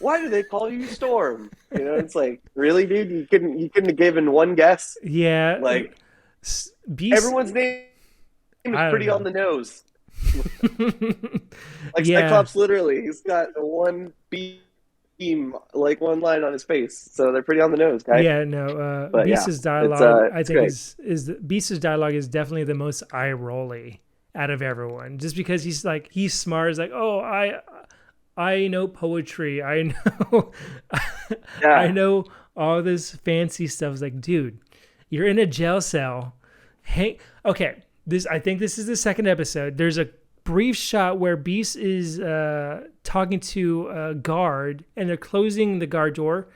Why do they call you Storm? It's like, really, dude? You couldn't have given one guess. Yeah, Like Beast. everyone's name is I don't pretty on know. the nose. Like Yeah, Cyclops, literally, he's got one beam, like one line on his face. So they're pretty on the nose, guy. yeah, no. But yeah, Beast's dialogue, I it's think, great. Beast's dialogue is definitely the most eye rolly out of everyone. Just because he's smart. He's like, oh, I know poetry. I know, I Yeah, know all this fancy stuff. It's like, dude, you're in a jail cell. Hey, okay. I think this is the second episode. There's a brief shot where Beast is talking to a guard, and they're closing the guard door.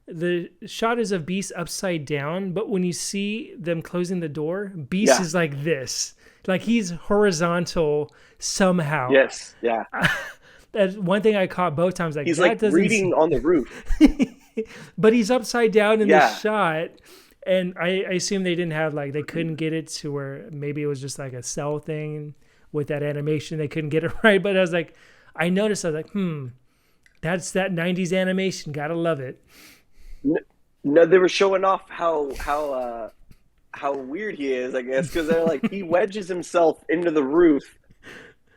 The shot is of Beast upside down, but when you see them closing the door, Beast yeah, is like this, like he's horizontal somehow. yes, yeah. That's one thing I caught both times. Like He's like that doesn't, reading on the roof. but he's upside down in the Yeah, shot. And I assume they didn't have like they couldn't get it to where maybe it was just like a cell thing with that animation. They couldn't get it right. But I was like, I noticed. I was like, that's that '90s animation. Gotta love it. no, they were showing off how weird he is, I guess, because they're like he wedges himself into the roof.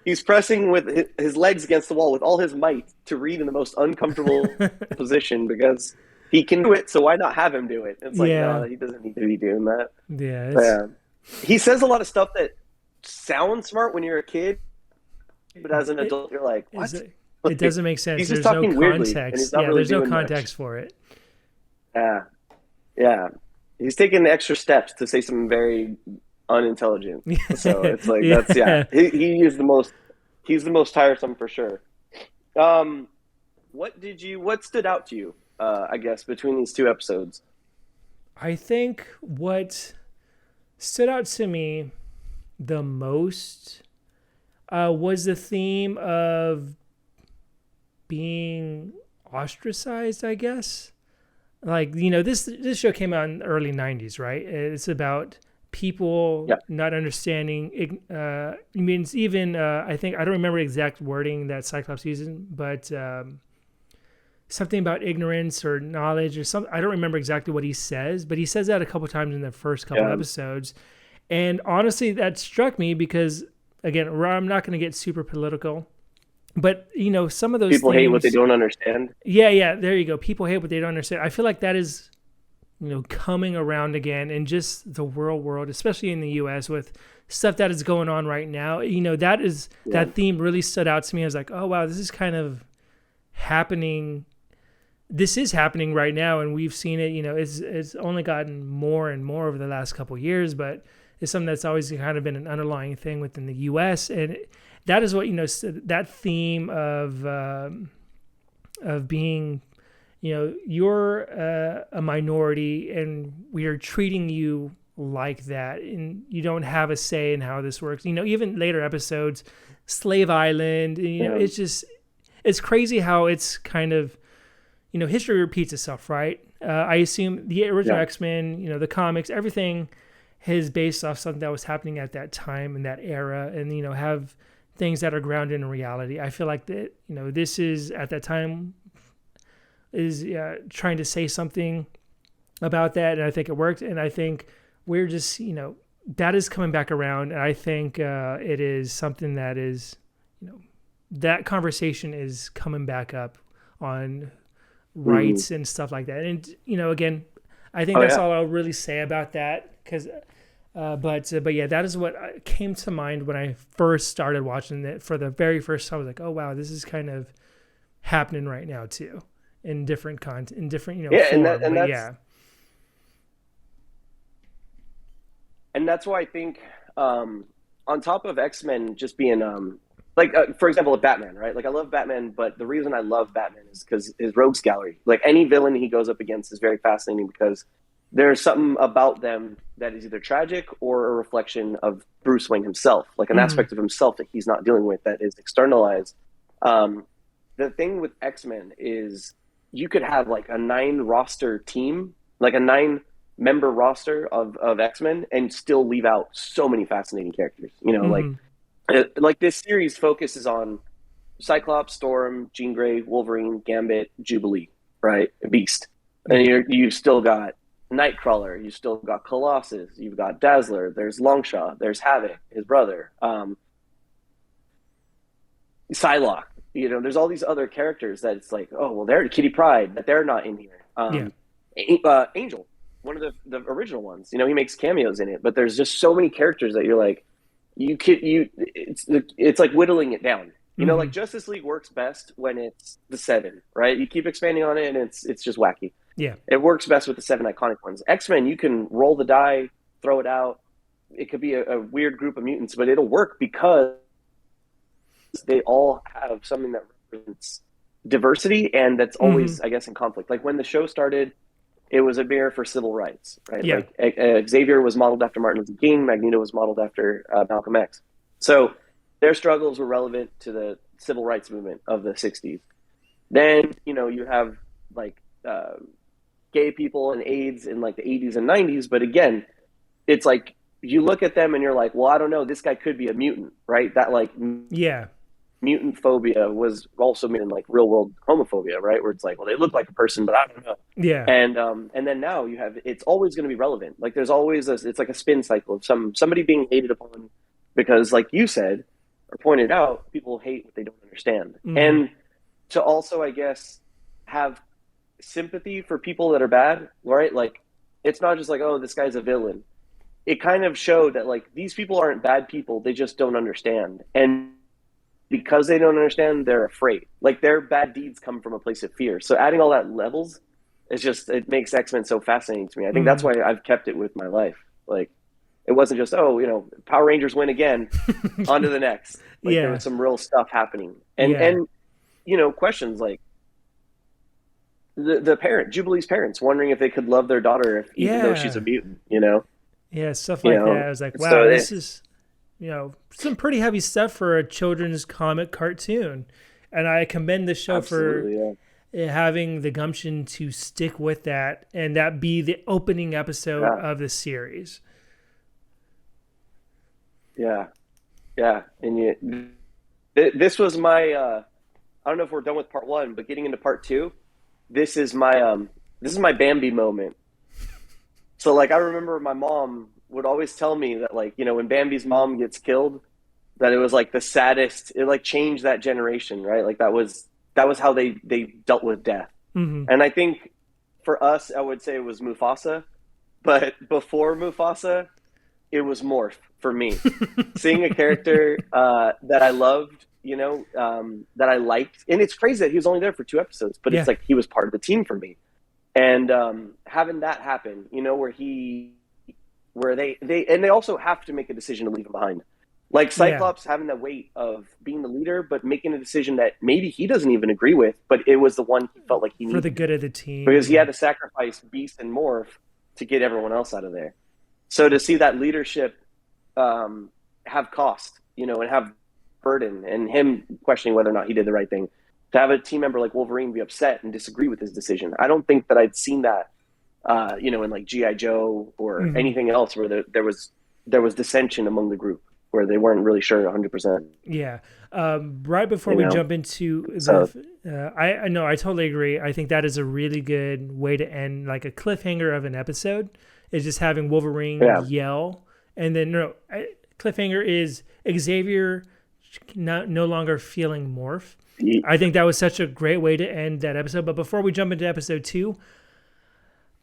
He's pressing with his legs against the wall with all his might to read in the most uncomfortable position because he can do it. So why not have him do it? It's like Yeah, no, he doesn't need to be doing that. yeah. Yeah, he says a lot of stuff that sounds smart when you're a kid, but as an It adult, you're like, is. what? It Like, doesn't make sense. he's just There's no talking weirdly, and he's context. not Yeah, really there's no doing much. context for it. Yeah, yeah. He's taking the extra steps to say something very unintelligent. So it's like that's yeah. Yeah. He is the most he's the most tiresome for sure. Um, what stood out to you? I guess between these two episodes. I think what stood out to me the most was the theme of being ostracized, I guess. Like, this show came out in the early 90s, right? It's about people Yeah, not understanding. I mean, it's even, I think, I don't remember exact wording that Cyclops uses, but something about ignorance or knowledge or something. I don't remember exactly what he says, but he says that a couple times in the first couple yeah. episodes. And honestly, that struck me because, again, I'm not going to get super political, but some of those People hate what they themes. don't understand. Yeah, there you go. People hate what they don't understand. I feel like that is, coming around again in just the world, especially in the U.S. with stuff that is going on right now. Yeah, That theme really stood out to me. I was like, oh wow, this is kind of happening. This is happening right now, and we've seen it. It's only gotten more and more over the last couple of years, but it's something that's always kind of been an underlying thing within the U.S. And that is what that theme of being, you're a minority, and we are treating you like that, and you don't have a say in how this works. Even later episodes, Slave Island. yeah, It's crazy how it's kind of history repeats itself, right? I assume the original yeah, X-Men, the comics, everything is based off something that was happening at that time in that era, and have things that are grounded in reality. I feel like that this is at that time is trying to say something about that, and I think it worked. And I think we're just that is coming back around, and I think it is something that is that conversation is coming back up on mm. rights and stuff like that. And again, I think Oh that's yeah. all I'll really say about that. Because, but yeah, that is what came to mind when I first started watching it for the very first time. I was like, oh wow, this is kind of happening right now too, in different content, in different Yeah, form. and But yeah, that's why I think on top of X-Men just being like for example, Batman, right? Like I love Batman, but the reason I love Batman is because his rogues gallery. Like any villain he goes up against is very fascinating because there's something about them that is either tragic or a reflection of Bruce Wayne himself, like an mm, aspect of himself that he's not dealing with that is externalized. Um, the thing with X-Men is you could have like a 9 roster team, like a 9 member roster of X-Men and still leave out so many fascinating characters. mm, Like this series focuses on Cyclops, Storm, Jean Grey, Wolverine, Gambit, Jubilee, right? Beast. And yeah, you've still got Nightcrawler, you've still got Colossus, you've got Dazzler, there's Longshot, there's Havoc, his brother. Psylocke. There's all these other characters that it's like, oh well, they're Kitty Pryde, that they're not in here. Yeah. Angel, one of the original ones. He makes cameos in it, but there's just so many characters that you're like, it's like whittling it down. Like Justice League works best when it's the seven, right? You keep expanding on it, and it's just wacky. Yeah. It works best with the seven iconic ones. X-Men, you can roll the die, throw it out. It could be a weird group of mutants, but it'll work because they all have something that represents diversity, and that's always, I guess, in conflict. Like when the show started, it was a mirror for civil rights, right? Yeah. Like Xavier was modeled after Martin Luther King, Magneto was modeled after Malcolm X. So their struggles were relevant to the civil rights movement of the 60s. Then, you have like gay people and AIDS in like the 80s and 90s. But again, it's like you look at them and you're like, well, I don't know, this guy could be a mutant, right? That like mutant phobia was also made in like real world homophobia, right? Where it's like, well, they look like a person, but I don't know. Yeah. And then now you have, it's always going to be relevant. Like there's always it's like a spin cycle of somebody being hated upon because, like you said or pointed out, people hate what they don't understand. And to also, I guess, have sympathy for people that are bad, right? Like it's not just like, oh, this guy's a villain. It kind of showed that like these people aren't bad people, they just don't understand. And because they don't understand, they're afraid. Like their bad deeds come from a place of fear. So adding all that levels, it makes X-Men so fascinating to me. I think that's why I've kept it with my life. Like it wasn't just, Power Rangers win again, on to the next. Like there was some real stuff happening. And questions like the parent, Jubilee's parents, wondering if they could love their daughter even though she's a mutant, Yeah, stuff like that. I was like, wow, this is some pretty heavy stuff for a children's comic cartoon. And I commend the show for having the gumption to stick with that and that be the opening episode of the series. Yeah. And this was my, I don't know if we're done with part one, but getting into part two, this is my Bambi moment. So like, I remember my mom would always tell me that like, when Bambi's mom gets killed, that it was like the saddest, it like changed that generation, right? Like that was how they dealt with death. And I think for us, I would say it was Mufasa, but before Mufasa, it was Morph for me. Seeing a character that I loved, that I liked. And it's crazy that he was only there for 2 episodes, but it's like he was part of the team for me. And having that happen, where they also have to make a decision to leave him behind. Like Cyclops having the weight of being the leader, but making a decision that maybe he doesn't even agree with, but it was the one he felt like he needed. For the good of the team. Because he had to sacrifice Beast and Morph to get everyone else out of there. So to see that leadership have cost, and have burden, and him questioning whether or not he did the right thing, to have a team member like Wolverine be upset and disagree with his decision. I don't think that I'd seen that, in like G.I. Joe or anything else where there was dissension among the group where they weren't really sure 100%. Yeah. Right before we jump into I know, I totally agree. I think that is a really good way to end like a cliffhanger of an episode, is just having Wolverine yell. And then cliffhanger is Xavier no longer feeling Morph. I think that was such a great way to end that episode. But before we jump into episode 2,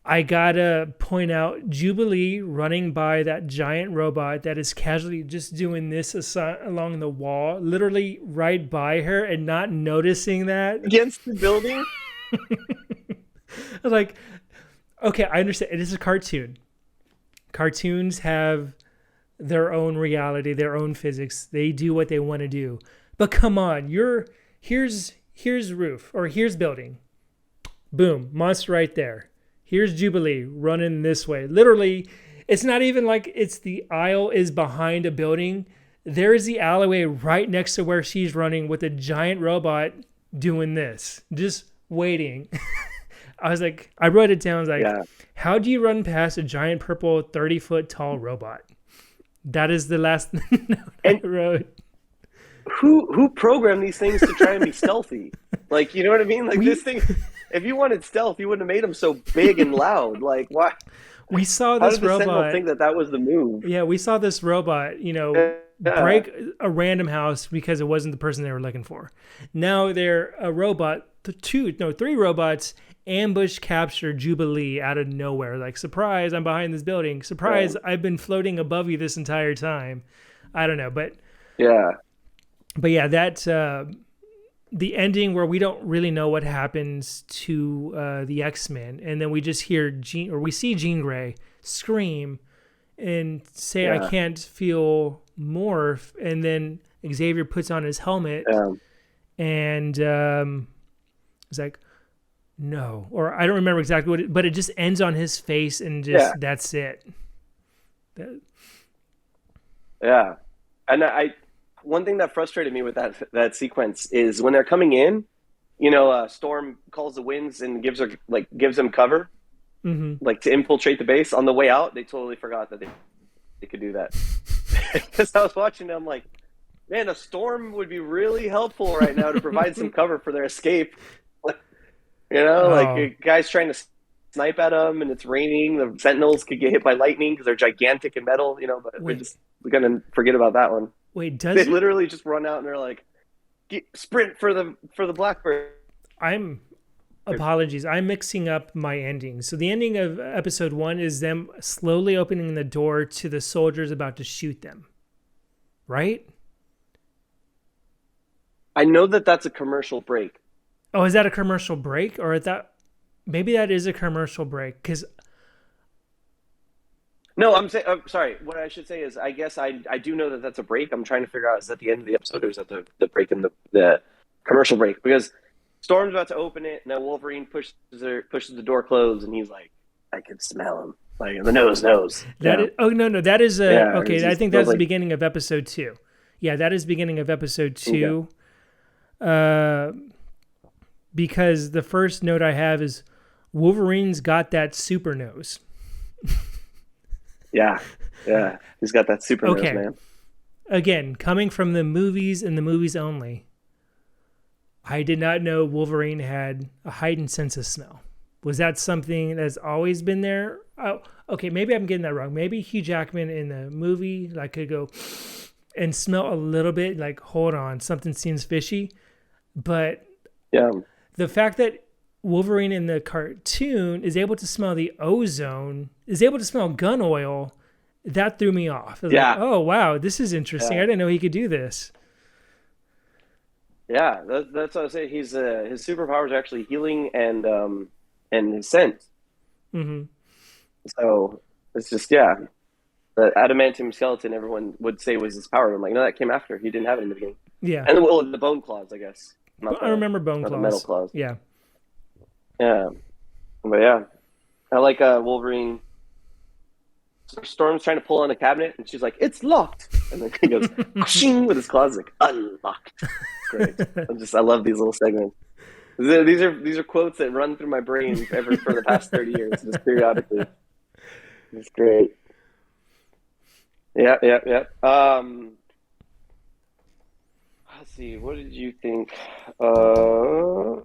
I gotta point out Jubilee running by that giant robot that is casually just doing this along the wall, literally right by her, and not noticing that. Against the building? I was like, okay, I understand. It is a cartoon. Cartoons have their own reality, their own physics. They do what they want to do. But come on, here's roof, or here's building. Boom, monster right there. Here's Jubilee running this way. Literally, it's not even like it's the aisle is behind a building. There is the alleyway right next to where she's running with a giant robot doing this, just waiting. I was like, I wrote it down. I was like, how do you run past a giant purple 30-foot tall robot? That is the last note I wrote. Who programmed these things to try and be stealthy? Like, you know what I mean? Like, we this thing, if you wanted stealth, you wouldn't have made him so big and loud. Like, why? we saw How this did the Sentinel robot. think that that was the move? Yeah, we saw this robot, Yeah, break a random house because it wasn't the person they were looking for. Now they're a robot, three robots ambush capture Jubilee out of nowhere. Like, surprise, I'm behind this building. yeah, Surprise, I've been floating above you this entire time. I don't know, yeah, but yeah, that the ending where we don't really know what happens to the X-Men, and then we just hear we see Jean Grey scream and say, "I yeah, can't feel morph," and then Xavier puts on his helmet yeah, and it's like, no, or I don't remember exactly but it just ends on his face and yeah, just that's it. yeah. And one thing that frustrated me with that sequence is when they're coming in, Storm calls the winds and gives them cover, Mm-hmm. like to infiltrate the base. On the way out, they totally forgot that they could do that. Because I was watching, I'm like, man, a storm would be really helpful right now to provide some cover for their escape. Like Oh, a guy's trying to snipe at them, and it's raining. The Sentinels could get hit by lightning because they're gigantic and metal. But wait, we're gonna forget about that one. wait, They does it? literally just run out and they're like, sprint for the Blackbird. I'm apologies. I'm mixing up my endings. So the ending of episode 1 is them slowly opening the door to the soldiers about to shoot them. Right? I know that that's a commercial break. Oh, is that a commercial break or maybe that is a commercial break cuz No, I'm sorry. What I should say is, I guess I do know that that's a break. I'm trying to figure out, is that the end of the episode or is that the break in the commercial break? Because Storm's about to open it, and then Wolverine pushes the door closed, and he's like, I can smell him. Like, the nose knows. that is, oh no, that is Yeah. okay, I He think smells that's the like, beginning of episode 2. Yeah, that is beginning of episode okay. 2. Uh because the first note I have is Wolverine's got that super nose. Yeah. Yeah. He's got that super nose, Okay. man. Again, coming from the movies and the movies only, I did not know Wolverine had a heightened sense of smell. Was that something that's always been there? Oh, okay, maybe I'm getting that wrong. Maybe Hugh Jackman in the movie could go and smell a little bit, like, hold on, something seems fishy. But Yeah. the fact that Wolverine in the cartoon is able to smell the ozone, is able to smell gun oil, that threw me off. I was Yeah. like, oh, wow, this is interesting. Yeah. I didn't know he could do this. Yeah. That's what I say. His superpowers are actually healing and his scent. Mm-hmm. So it's just, yeah. The adamantium skeleton, everyone would say was his power. I'm like, no, that came after. He didn't have it in the beginning. Yeah. And the bone claws, I guess. I remember bone Not claws. the metal claws. Yeah. Yeah. But yeah. I like Wolverine. Storm's trying to pull on a cabinet, and she's like, it's locked. And then he goes, shing, with his claws, like, unlocked. Great. I love these little segments. These are quotes that run through my brain for the past 30 years, just periodically. It's great. Yeah. Let's see. What did you think? I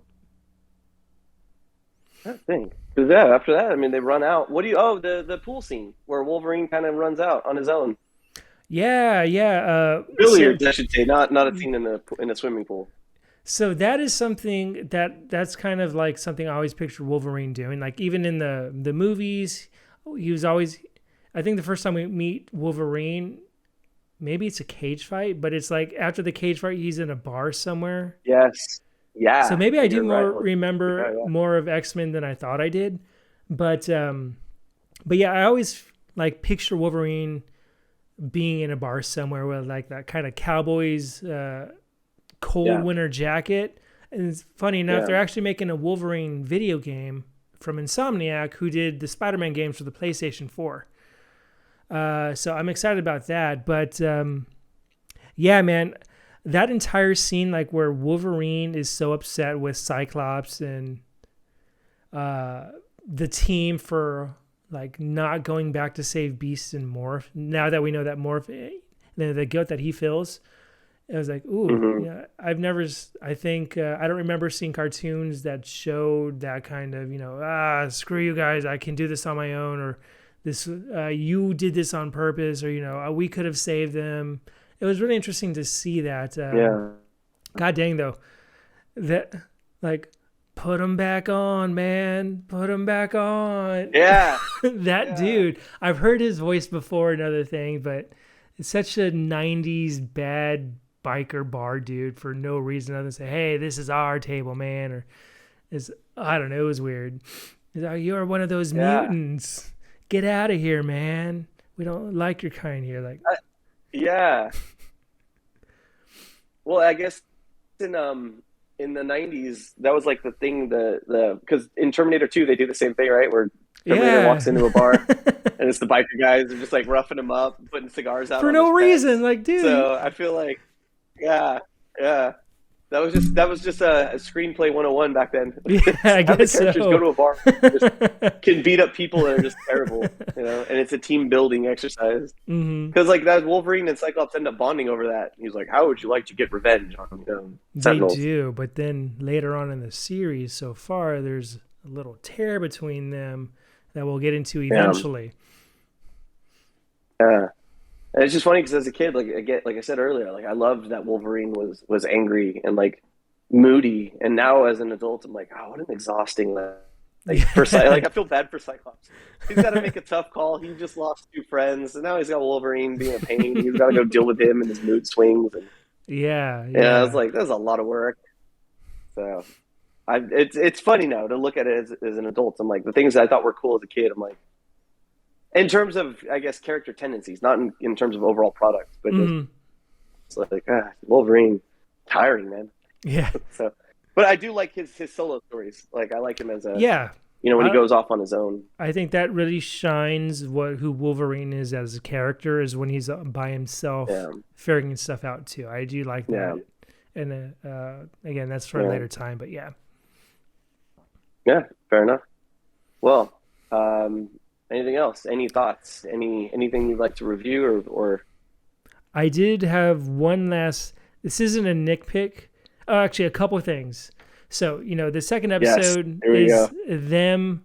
think. Because after that, I mean, they run out. What do you? Oh, the pool scene where Wolverine kind of runs out on his own. Yeah. Billiards, I should say, not a scene in a swimming pool. So that is something that's kind of like something I always picture Wolverine doing. Like, even in the movies, he was always. I think the first time we meet Wolverine, maybe it's a cage fight, but it's like after the cage fight, he's in a bar somewhere. Yes. Yeah. So maybe I do Right. Yeah. more of X-Men than I thought I did. But yeah, I always like picture Wolverine being in a bar somewhere with like that kind of Cowboys cold winter jacket. And it's funny enough, they're actually making a Wolverine video game from Insomniac, who did the Spider-Man games for the PlayStation 4. So I'm excited about that. But yeah, man, that entire scene, like where Wolverine is so upset with Cyclops and the team for like not going back to save Beast and Morph, now that we know that Morph, the guilt that he feels, It was like, ooh, Hmm. yeah. I think I don't remember seeing cartoons that showed that kind of, screw you guys, I can do this on my own, or this, you did this on purpose, or we could have saved them. It was really interesting to see that. Yeah. God dang though, that like put them back on, man, put them back on. Yeah. That Yeah. dude, I've heard his voice before and other things, but it's such a 90s bad biker bar dude for no reason other than say, hey, this is our table, man, or is I don't know, it was weird. He's like, you're one of those Yeah. mutants, get out of here, man, we don't like your kind here. Like, Yeah. Well, I guess in the 90s that was like the thing, the because in Terminator 2 they do the same thing, right? Where Terminator yeah. walks into a bar and it's the biker guys are just like roughing him up, putting cigars out For on no his reason, pets. like, dude. So I feel like, yeah, yeah. That was just a screenplay 101 back then. Yeah, I Have the guess characters go so. to a bar and just can beat up people that are just terrible, and it's a team building exercise. Hmm. Because like that Wolverine and Cyclops end up bonding over that. He's like, "How would you like to get revenge on They Sentinels?" do, but then later on in the series so far, there's a little tear between them that we'll get into Yeah, eventually. yeah. And it's just funny because as a kid, like again, like I said earlier, like I loved that Wolverine was angry and like moody, and now as an adult, I'm like, oh, what an exhausting like for Yeah. like I feel bad for Cyclops. He's got to make a tough call. He just lost two friends, and now he's got Wolverine being a pain. He's got to go deal with him and his mood swings, and Yeah, yeah, I was yeah. like, that's a lot of work. So it's funny now to look at it as an adult. I'm like the things that I thought were cool as a kid. I'm like in terms of I guess character tendencies, not in terms of overall product, but just Hmm. it's like Wolverine, tiring man. Yeah. So, but I do like his solo stories. Like I like him as a Yeah. when he I goes off on his own. I think that really shines who Wolverine is as a character is when he's by himself Yeah, figuring stuff out too. I do like yeah, that. And again, that's for a yeah, later time, but yeah. yeah. Fair enough. Well, anything else? Any thoughts? Anything you'd like to review or I did have one last. This isn't a nitpick. Actually, a couple of things. So, the second yes? episode Here we go. is them.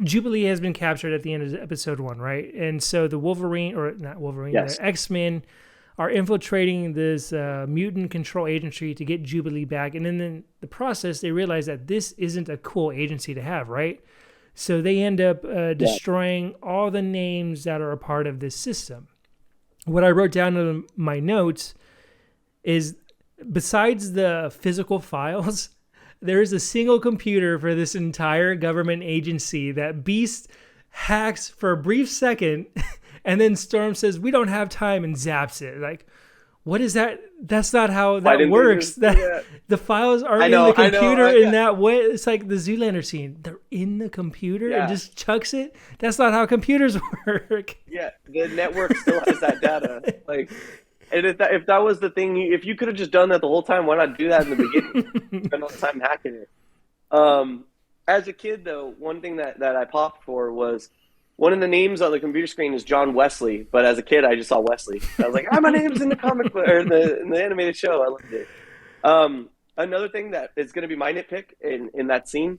Jubilee has been captured at the end of episode one, right? And so the Wolverine, or not Wolverine, Yes. the X-Men are infiltrating this mutant control agency to get Jubilee back. And then the process, they realize that this isn't a cool agency to have, right? So they end up Yeah. destroying all the names that are a part of this system. What I wrote down in my notes is besides the physical files, there is a single computer for this entire government agency that Beast hacks for a brief second, and then Storm says, "We don't have time," and zaps it. Like, what is that? That's not how Why that didn't they works. just do That that? the files aren't I in the know. I know. computer in Yeah. that way. It's like the Zoolander scene. They're in the computer and Yeah. just chucks it. That's not how computers work. Yeah. The network still has that data. Like, and if that was the thing, if you could have just done that the whole time, why not do that in the beginning? Spend all the time hacking it. Um, as a kid, though, one thing that I popped for was one of the names on the computer screen is John Wesley, but as a kid, I just saw Wesley. I was like, my name's in the comic book or in the animated show. I loved it. Another thing that is going to be my nitpick in that scene,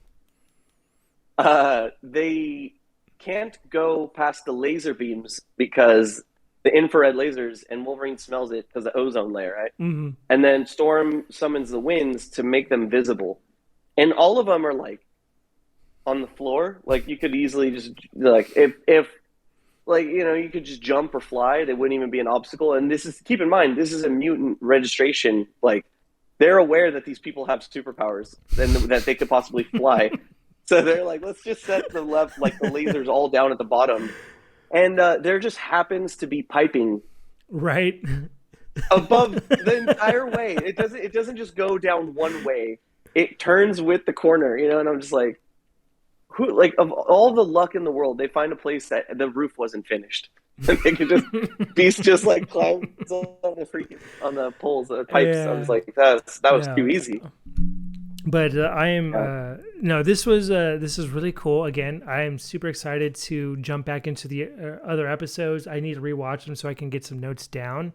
they can't go past the laser beams because the infrared lasers and Wolverine smells it because the ozone layer, right? Hmm. And then Storm summons the winds to make them visible, and all of them are like on the floor. Like you could easily just like if like you could just jump or fly. They wouldn't even be an obstacle. And this is keep in mind this is a mutant registration. Like they're aware that these people have superpowers and that they could possibly fly. So they're like, let's just set the lasers all down at the bottom. And there just happens to be piping Right? above the entire way. It doesn't just go down one way. It turns with the corner, and I'm just like, who like of all the luck in the world, they find a place that the roof wasn't finished. And they could just Beast just like climbs on the poles, the pipes. I was Yeah. like, that was too No. easy. But I am Yeah. no. This is really cool. Again, I am super excited to jump back into the other episodes. I need to rewatch them so I can get some notes down.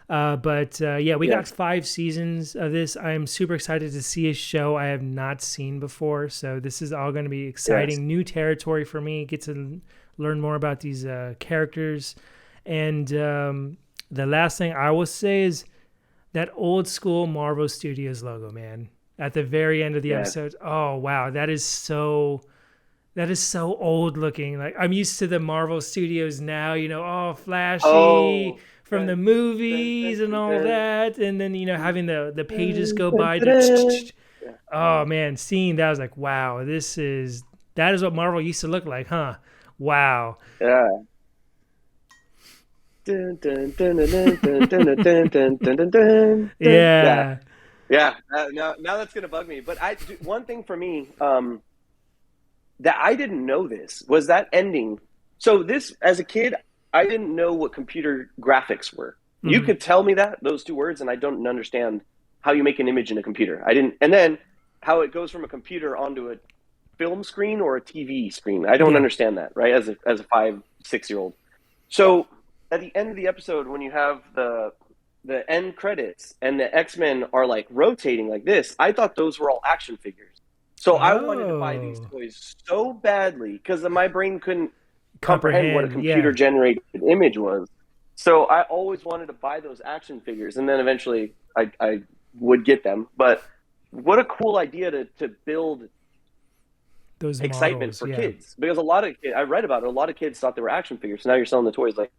But yeah, we Yeah. got 5 seasons of this. I'm super excited to see a show I have not seen before. So this is all going to be Yes. exciting, new territory for me. Get to learn more about these characters. And the last thing I will say is that old school Marvel Studios logo, man. At the very end of the Yes. episode, oh wow, that is so old looking. Like I'm used to the Marvel Studios now, all flashy Oh. from the Dun, dun, movies dun, and dun, all dun, that, and then having the pages dun, go dun, by. dun, dun. Yeah. Oh man, seeing that I was like, wow, that is what Marvel used to look like, huh? Wow. Yeah. Dun, dun, dun, dun, dun, dun, dun, dun, dun, dun, dun, dun, dun. Yeah. Yeah. Yeah. Now that's gonna bug me. But one thing for me, that I didn't know this was that ending. So this, as a kid, I didn't know what computer graphics were. You Hmm. could tell me those two words, and I don't understand how you make an image in a computer. I didn't, and then how it goes from a computer onto a film screen or a TV screen. I don't Yeah. understand that, right? As a 5, 6 year old. So at the end of the episode, when you have the end credits and the X-Men are like rotating like this, I thought those were all action figures. So I wanted to buy these Oh, toys so badly because my brain couldn't comprehend what a comprehend. computer Yeah. generated image was. So I always wanted to buy those action figures, and then eventually I would get them. But what a cool idea to build Those excitement models. for Yeah. kids, because a lot of I read about it. A lot of kids thought they were action figures. So now you're selling the toys like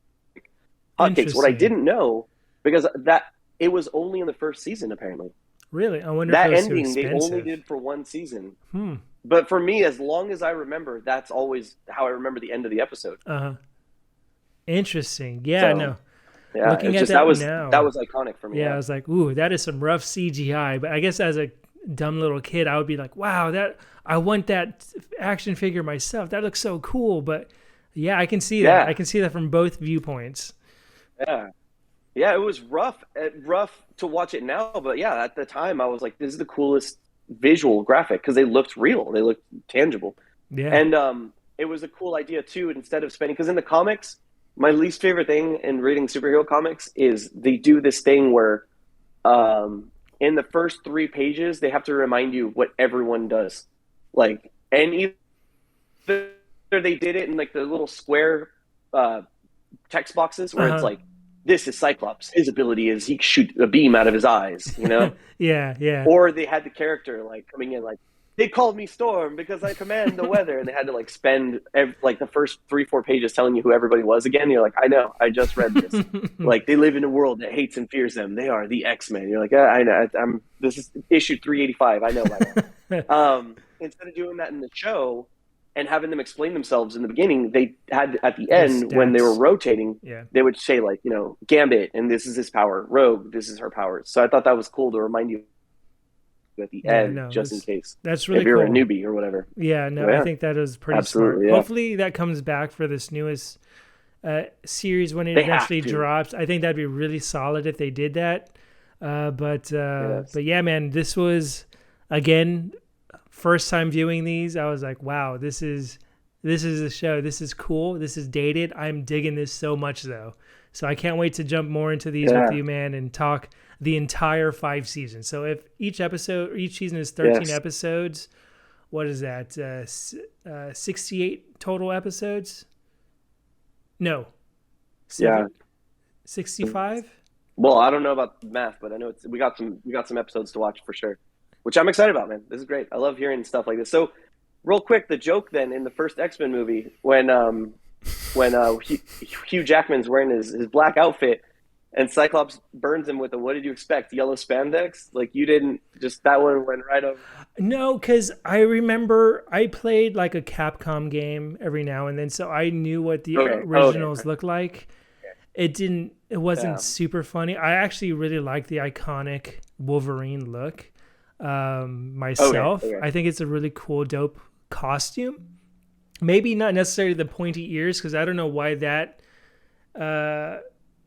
hotcakes. What I Interesting. didn't know, because that it was only in the first season apparently. Really? I wonder if it That was too ending they only expensive. did for one season. Hmm. But for me, as long as I remember, that's always how I remember the end of the episode. Uh huh. Interesting. Yeah. So No. yeah, Looking it's at just that that now. was iconic for me. Yeah, I Yeah, was like, ooh, that is some rough CGI. But I guess as a dumb little kid, I would be like, wow, that I want that action figure myself. That looks so cool. But yeah, I can see that. I yeah, can see that from both viewpoints. yeah, yeah. It was rough to watch it now, but yeah, at the time I was like, this is the coolest visual graphic because they looked real, they looked tangible. Yeah. And it was a cool idea too. Instead of spending, because in the comics, my least favorite thing in reading superhero comics is they do this thing where in the first 3 pages they have to remind you what everyone does. Like, and either they did it in like the little square uh, text boxes Uh where it's huh. like, this is Cyclops. His ability is he can shoot a beam out of his eyes, you know? Yeah. Yeah. Or they had the character like coming in like, they called me Storm because I command the weather, and they had to like spend like the first 3, 4 pages telling you who everybody was again. You're like, I know, I just read this. Like, they live in a world that hates and fears them. They are the X-Men. You're like, I know. I'm. This is issue 385. I know by now. Instead of doing that in the show and having them explain themselves in the beginning, they had at the The end when they were stats. rotating, Yeah. they would say like, Gambit, and this is his power. Rogue, this is her power. So I thought that was cool to remind you at the Yeah. end, No, just in case that's if really you're a cool. newbie or whatever. Yeah, no, So, I yeah, think that is pretty smart. absolutely, yeah. Hopefully that comes back for this newest series when it They have eventually to. drops. I think that'd be really solid if they did that. But Yes. but yeah, man, this was again first time viewing these. I was like, wow, this is a show. This is cool. This is dated. I'm digging this so much though. So I can't wait to jump more into these with Yeah. you, man, and talk the entire 5 seasons. So if each season is 13 Yes. episodes, what is that? 68 total episodes? No, Yeah. 65? Well, I don't know about math, but I know we got some episodes to watch for sure, which I'm excited about, man. This is great. I love hearing stuff like this. So, real quick, the joke then in the first X-Men movie when Hugh Jackman's wearing his black outfit and Cyclops burns him with a, what did you expect? Yellow spandex? Like, you didn't, just that one went right over. No, because I remember I played like a Capcom game every now and then, so I knew what the Okay. Okay. originals looked like. It wasn't Yeah. super funny. I actually really like the iconic Wolverine look Okay. myself. Okay. I think it's a really cool, dope costume. Maybe not necessarily the pointy ears, because I don't know why that uh,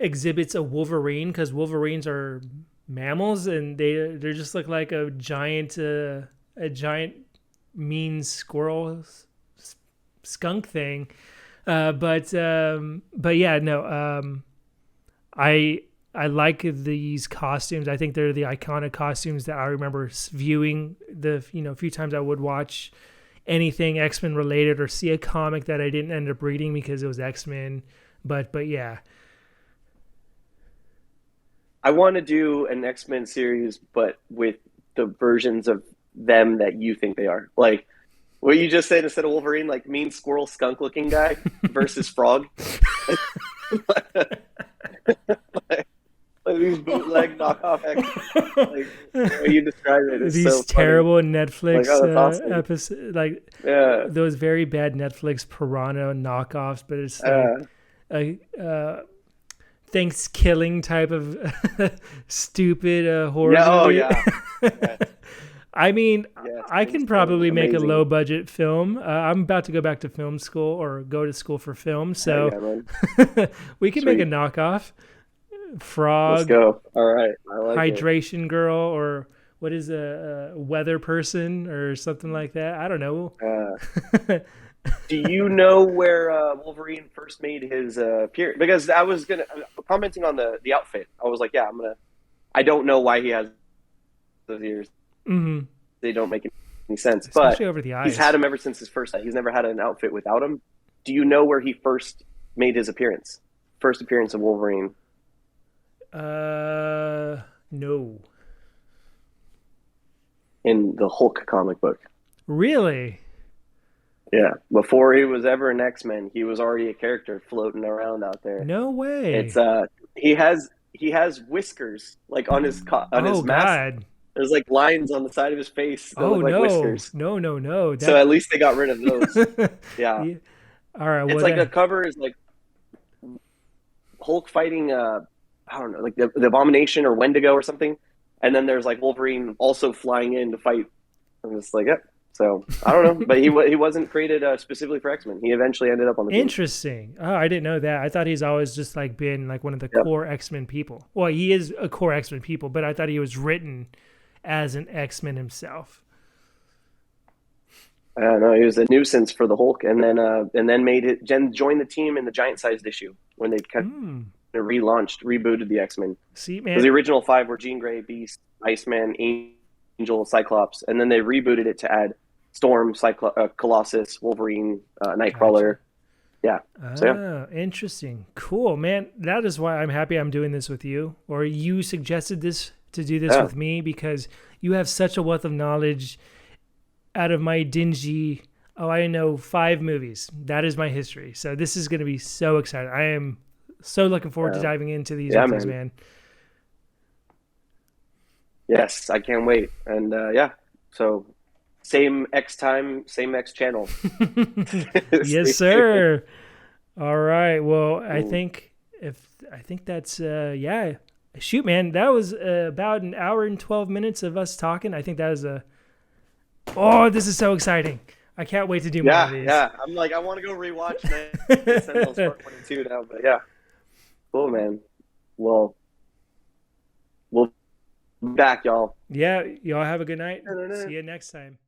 exhibits a Wolverine, because Wolverines are mammals and they just look like a giant mean squirrel skunk thing. But yeah, no. I I like these costumes. I think they're the iconic costumes that I remember viewing the few times I would watch anything X-Men related or see a comic that I didn't end up reading because it was X-Men. But yeah. I want to do an X-Men series, but with the versions of them that you think they are. Like what you just said, instead of Wolverine, like mean squirrel skunk looking guy versus Frog. Like these bootleg knockoff Like the way you describe it is These so funny. terrible Like, Netflix oh, that's awesome. episodes, like Yeah. those very bad Netflix Piranha knockoffs, but it's like a Thanksgiving type of stupid horror Yeah. Oh, movie. yeah. Yeah. I mean, Yes. I It's can probably make a amazing. low budget film. I'm about to go back to film school or go to school for film, Hell so yeah, man. we can make a Sweet. knockoff. Let's Frog, go. All right. I like it. hydration girl, or what is a weather person or something like that. I don't know. Uh, do you know where Wolverine first made his appearance? Because I was gonna commenting on the outfit. I was like, yeah, I'm gonna. I don't know why he has those ears. Hmm. They don't make any sense. Especially But over the he's had eyes. him ever since his first. He's never had an outfit without him. Do you know where he first made his appearance? First appearance of Wolverine No. in the Hulk comic book. Really? Yeah, before he was ever an X-Men, he was already a character floating around out there. No It's way. he has whiskers like on on Oh his mask. God. There's like lines on the side of his face that Oh look like no. whiskers. No, no, no. So That at least they got rid of those. Yeah, yeah. All right, it's well like the that cover is like Hulk fighting I don't know, like the Abomination or Wendigo or something, and then there's like Wolverine also flying in to fight. I'm just like, yep. So I don't know, but he wasn't created specifically for X-Men. He eventually ended up on the team. interesting. Oh, I didn't know that. I thought he's always just like been like one of the Yep. core X-Men people. Well, he is a core X-Men people, but I thought he was written as an X-Men himself. I don't know. He was a nuisance for the Hulk, and then made it. Jen joined the team in the giant-sized issue when they kind Hmm. of relaunched, rebooted the X-Men. See, Because the man. original five were Jean Grey, Beast, Iceman, Angel, Cyclops, and then they rebooted it to add Storm, Colossus, Wolverine, Gotcha. Nightcrawler. Yeah. So yeah, Ah, interesting. Cool, man. That is why I'm happy I'm doing this with you, or you suggested this to do this yeah, with me because you have such a wealth of knowledge out of my dingy, oh, I know 5 movies. That is my history. So this is going to be so exciting. I am so looking forward to yeah, diving into these yeah, with us, man. man. Yes, I can't wait. And yeah, so same X time, same X channel. Yes, Stay tuned. sir. All right. Well, Cool. I think that's yeah. Shoot, man, that was about an hour and 12 minutes of us talking. I think that was a oh, this is so exciting. I can't wait to do more of Yeah, these. yeah. I'm like, I want to go rewatch Sentinels Part 1 and 2 now. But yeah, cool, man. Well, we'll be back, y'all. Yeah, y'all have a good night. See you next time.